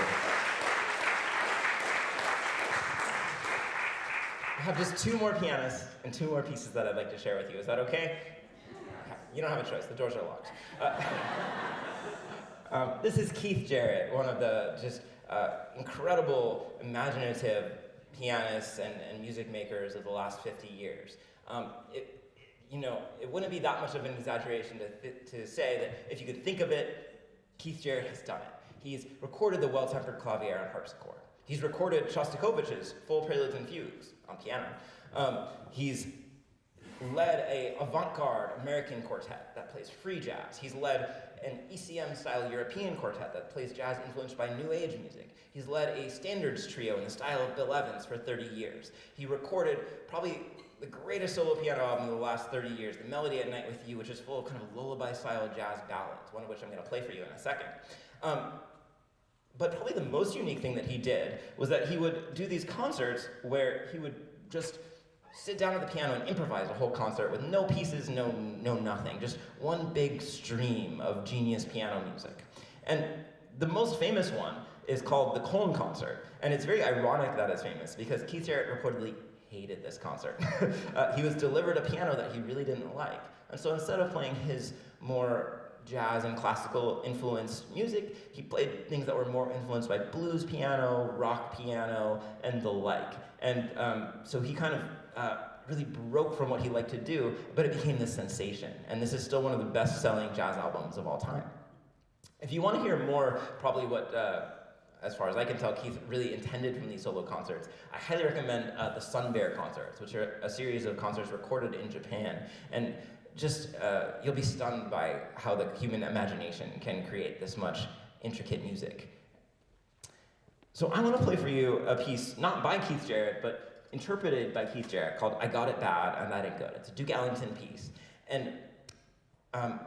I have just 2 more pianists and 2 more pieces that I'd like to share with you. Is that okay? You don't have a choice. The doors are locked. This is Keith Jarrett, one of the just incredible, imaginative pianists and music makers of the last 50 years. It wouldn't be that much of an exaggeration to say that if you could think of it, Keith Jarrett has done it. He's recorded the Well-Tempered Clavier on harpsichord. He's recorded Shostakovich's Full Preludes and Fugues on piano. He's led an avant-garde American quartet that plays free jazz. He's led an ECM-style European quartet that plays jazz influenced by New Age music. He's led a standards trio in the style of Bill Evans for 30 years. He recorded probably the greatest solo piano album of the last 30 years, The Melody at Night with You, which is full of kind of lullaby-style jazz ballads, one of which I'm going to play for you in a second. But probably the most unique thing that he did was that he would do these concerts where he would just sit down at the piano and improvise a whole concert with no pieces, no nothing, just one big stream of genius piano music. And the most famous one is called the Cologne Concert, and it's very ironic that it's famous because Keith Jarrett reportedly hated this concert. He was delivered a piano that he really didn't like, and so instead of playing his more jazz and classical influenced music, he played things that were more influenced by blues piano, rock piano, and the like. And so he kind of really broke from what he liked to do, but it became this sensation. And this is still one of the best-selling jazz albums of all time. If you want to hear more, probably what, as far as I can tell, Keith really intended from these solo concerts, I highly recommend the Sun Bear concerts, which are a series of concerts recorded in Japan. And just, you'll be stunned by how the human imagination can create this much intricate music. So I want to play for you a piece, not by Keith Jarrett, but interpreted by Keith Jarrett, called I Got It Bad and That Ain't Good. It's a Duke Ellington piece. And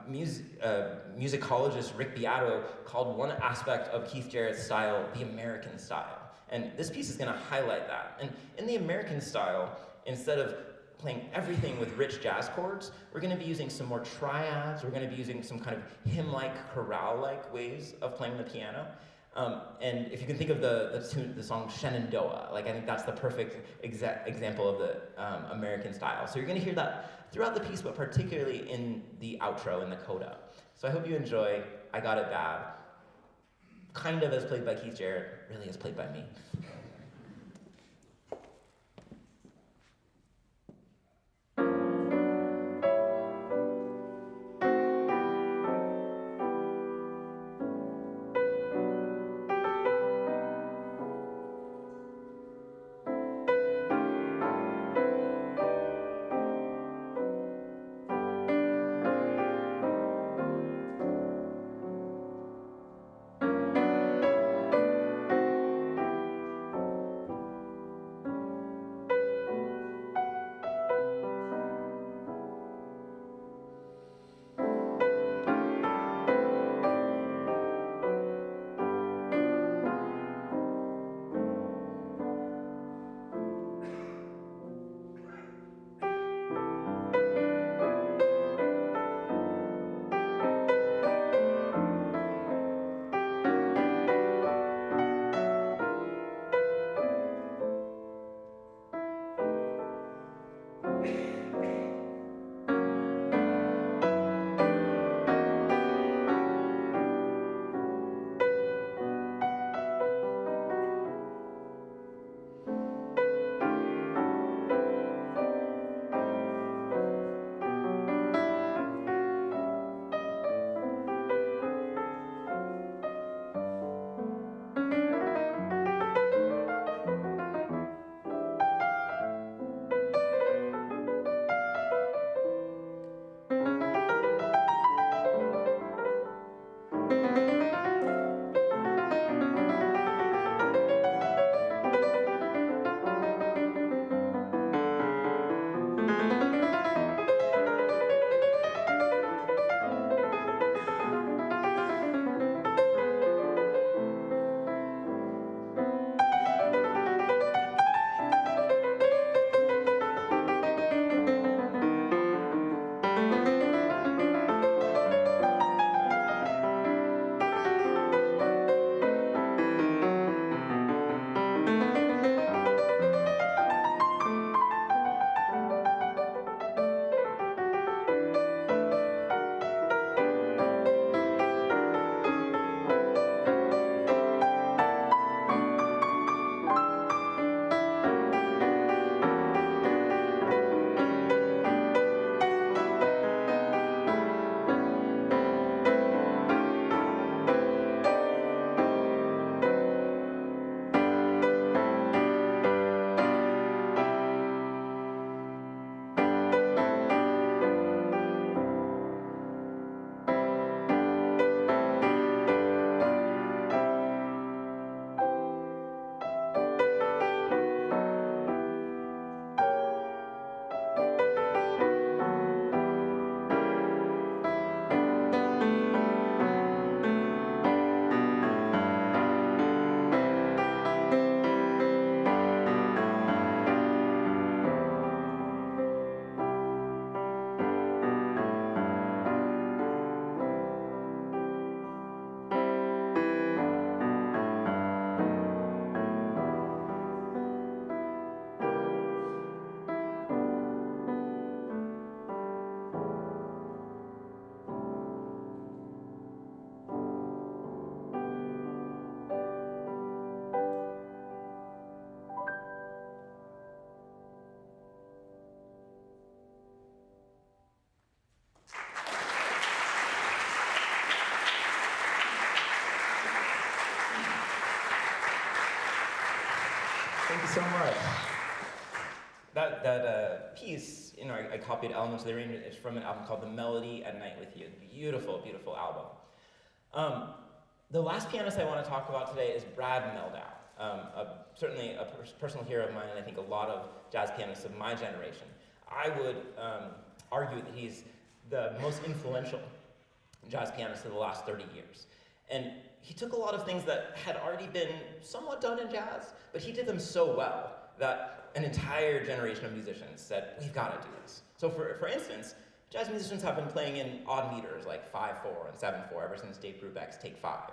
musicologist Rick Beato called one aspect of Keith Jarrett's style the American style. And this piece is going to highlight that. And in the American style, instead of playing everything with rich jazz chords, we're going to be using some more triads, we're going to be using some kind of hymn-like, chorale-like ways of playing the piano. And if you can think of the song Shenandoah, I think that's the perfect example of the American style. So you're going to hear that throughout the piece, but particularly in the outro, in the coda. So I hope you enjoy I Got It Bad, kind of as played by Keith Jarrett, really as played by me. Thank you so much. That piece, I copied elements of the arrangement. It's from an album called The Melody at Night with You. Beautiful, beautiful album. The last pianist I want to talk about today is Brad Mehldau, certainly a personal hero of mine, and I think a lot of jazz pianists of my generation. I would argue that he's the most influential jazz pianist of the last 30 years. And he took a lot of things that had already been somewhat done in jazz, but he did them so well that an entire generation of musicians said, we've got to do this. So for instance, jazz musicians have been playing in odd meters like 5/4 and 7/4 ever since Dave Brubeck's Take 5.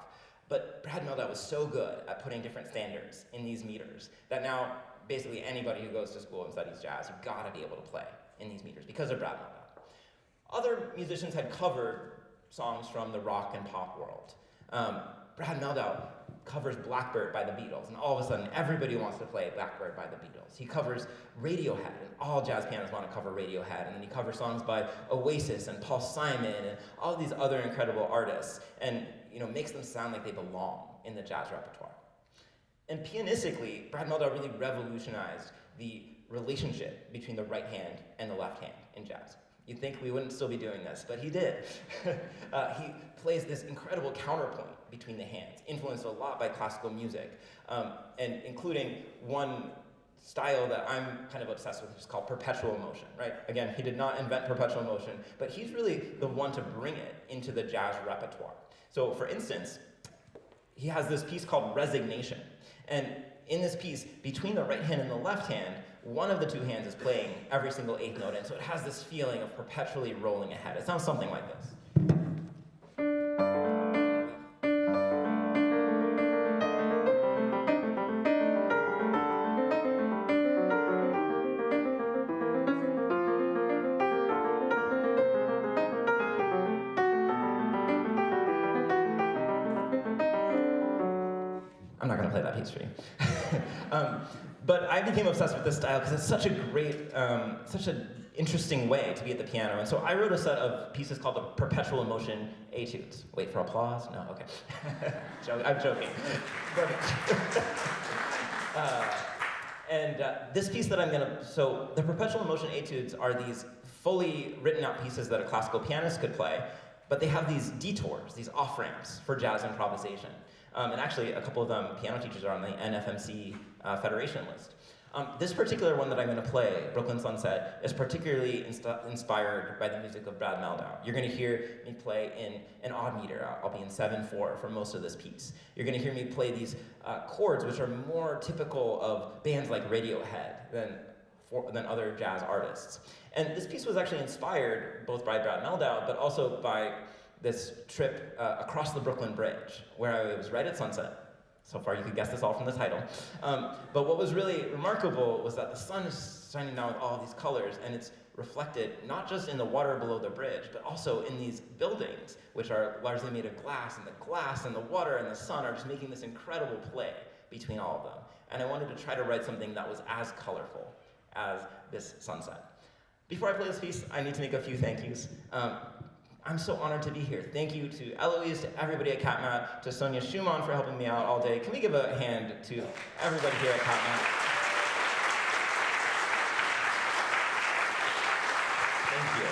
But Brad Mehldau was so good at putting different standards in these meters that now basically anybody who goes to school and studies jazz, you've got to be able to play in these meters because of Brad Mehldau. Other musicians had covered songs from the rock and pop world. Brad Mehldau covers Blackbird by the Beatles, and all of a sudden everybody wants to play Blackbird by the Beatles. He covers Radiohead, and all jazz pianists want to cover Radiohead, and then he covers songs by Oasis and Paul Simon and all these other incredible artists, and makes them sound like they belong in the jazz repertoire. And pianistically, Brad Mehldau really revolutionized the relationship between the right hand and the left hand in jazz. You'd think we wouldn't still be doing this, but he did. He plays this incredible counterpoint between the hands, influenced a lot by classical music, and including one style that I'm kind of obsessed with, which is called perpetual motion, right? Again, he did not invent perpetual motion, but he's really the one to bring it into the jazz repertoire. So for instance, he has this piece called Resignation. And in this piece, between the right hand and the left hand, one of the two hands is playing every single eighth note, and so it has this feeling of perpetually rolling ahead. It sounds something like this. I'm not going to play that piece for you. But I became obsessed with this style because it's such a great, such an interesting way to be at the piano. And so I wrote a set of pieces called the Perpetual Motion Etudes. Wait for applause? No? Okay. I'm joking. This piece that I'm going to, so the Perpetual Motion Etudes are these fully written out pieces that a classical pianist could play, but they have these detours, these off-ramps for jazz improvisation. And actually, a couple of them, piano teachers, are on the NFMC Federation list. This particular one that I'm going to play, Brooklyn Sunset, is particularly inspired by the music of Brad Mehldau. You're going to hear me play in an odd meter. I'll be in 7/4 for most of this piece. You're going to hear me play these chords, which are more typical of bands like Radiohead than other jazz artists. And this piece was actually inspired both by Brad Mehldau, but also by this trip across the Brooklyn Bridge, where I was right at sunset. So far, you could guess this all from the title. But what was really remarkable was that the sun is shining down with all these colors, and it's reflected not just in the water below the bridge, but also in these buildings, which are largely made of glass, and the glass and the water and the sun are just making this incredible play between all of them. And I wanted to try to write something that was as colorful as this sunset. Before I play this piece, I need to make a few thank yous. I'm so honored to be here. Thank you to Eloise, to everybody at CAPMT, to Sonia Schumann for helping me out all day. Can we give a hand to everybody here at CAPMT? Thank you.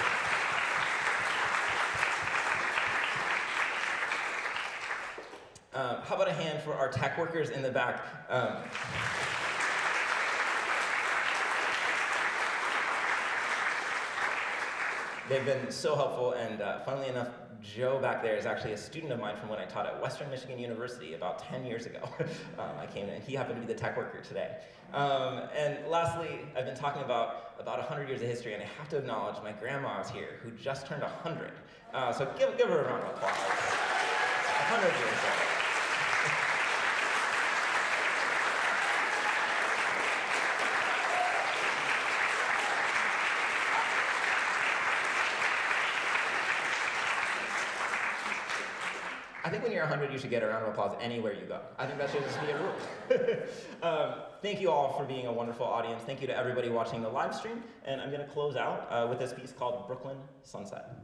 How about a hand for our tech workers in the back? They've been so helpful, and funnily enough, Joe back there is actually a student of mine from when I taught at Western Michigan University about 10 years ago. I came in, and he happened to be the tech worker today. And lastly, I've been talking about 100 years of history, and I have to acknowledge my grandma is here, who just turned 100. So give her a round of applause. 100 years old. I think when you're 100, you should get a round of applause anywhere you go. I think that should just be a rule. Thank you all for being a wonderful audience. Thank you to everybody watching the live stream. And I'm going to close out with this piece called Brooklyn Sunset.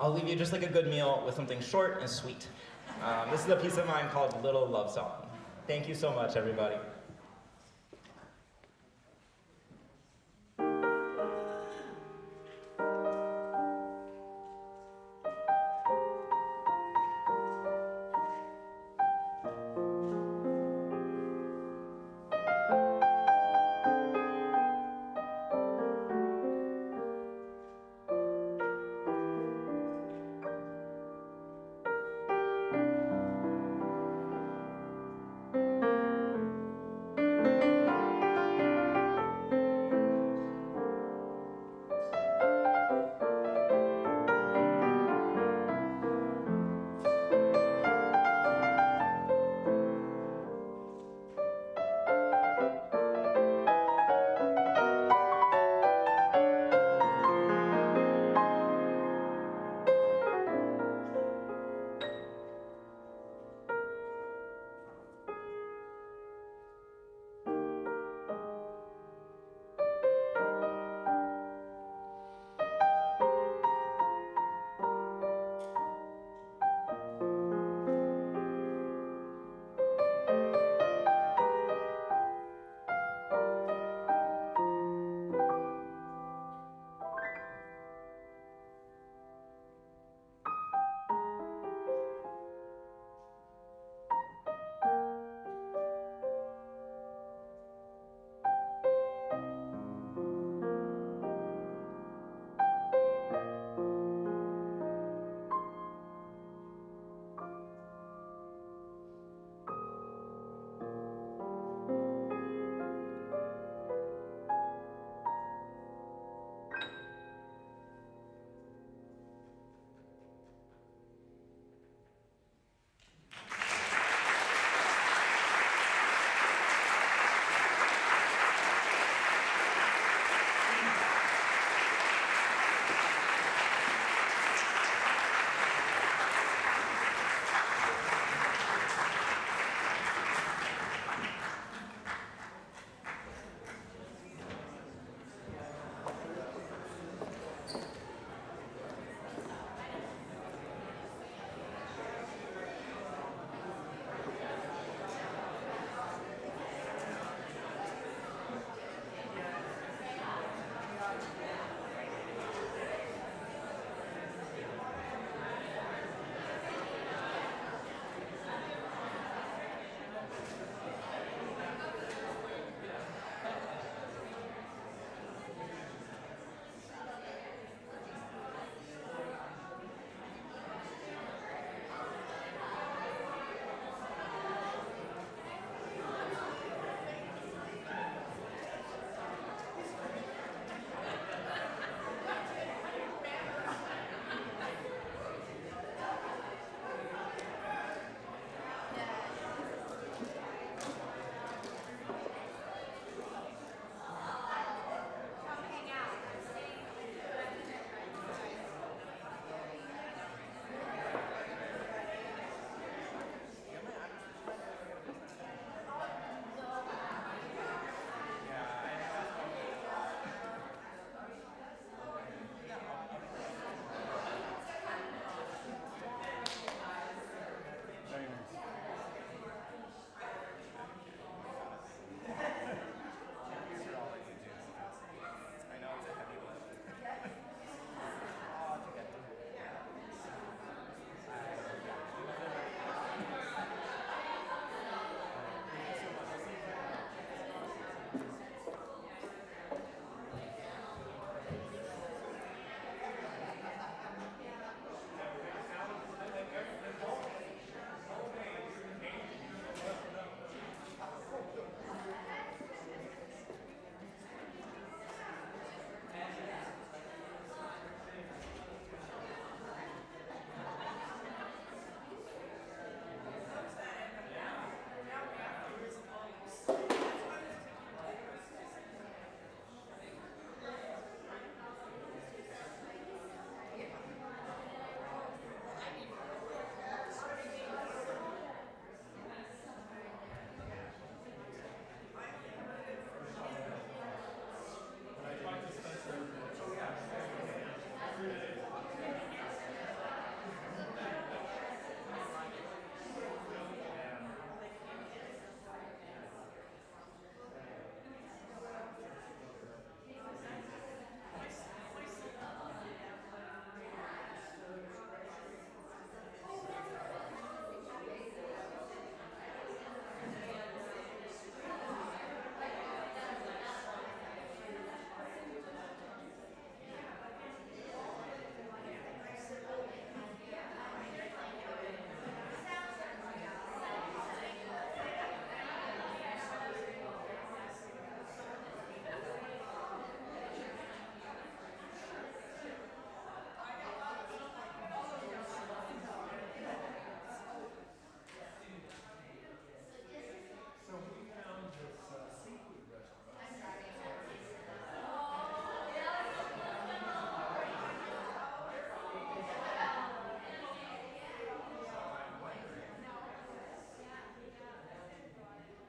I'll leave you just like a good meal with something short and sweet. This is a piece of mine called Little Love Song. Thank you so much, everybody.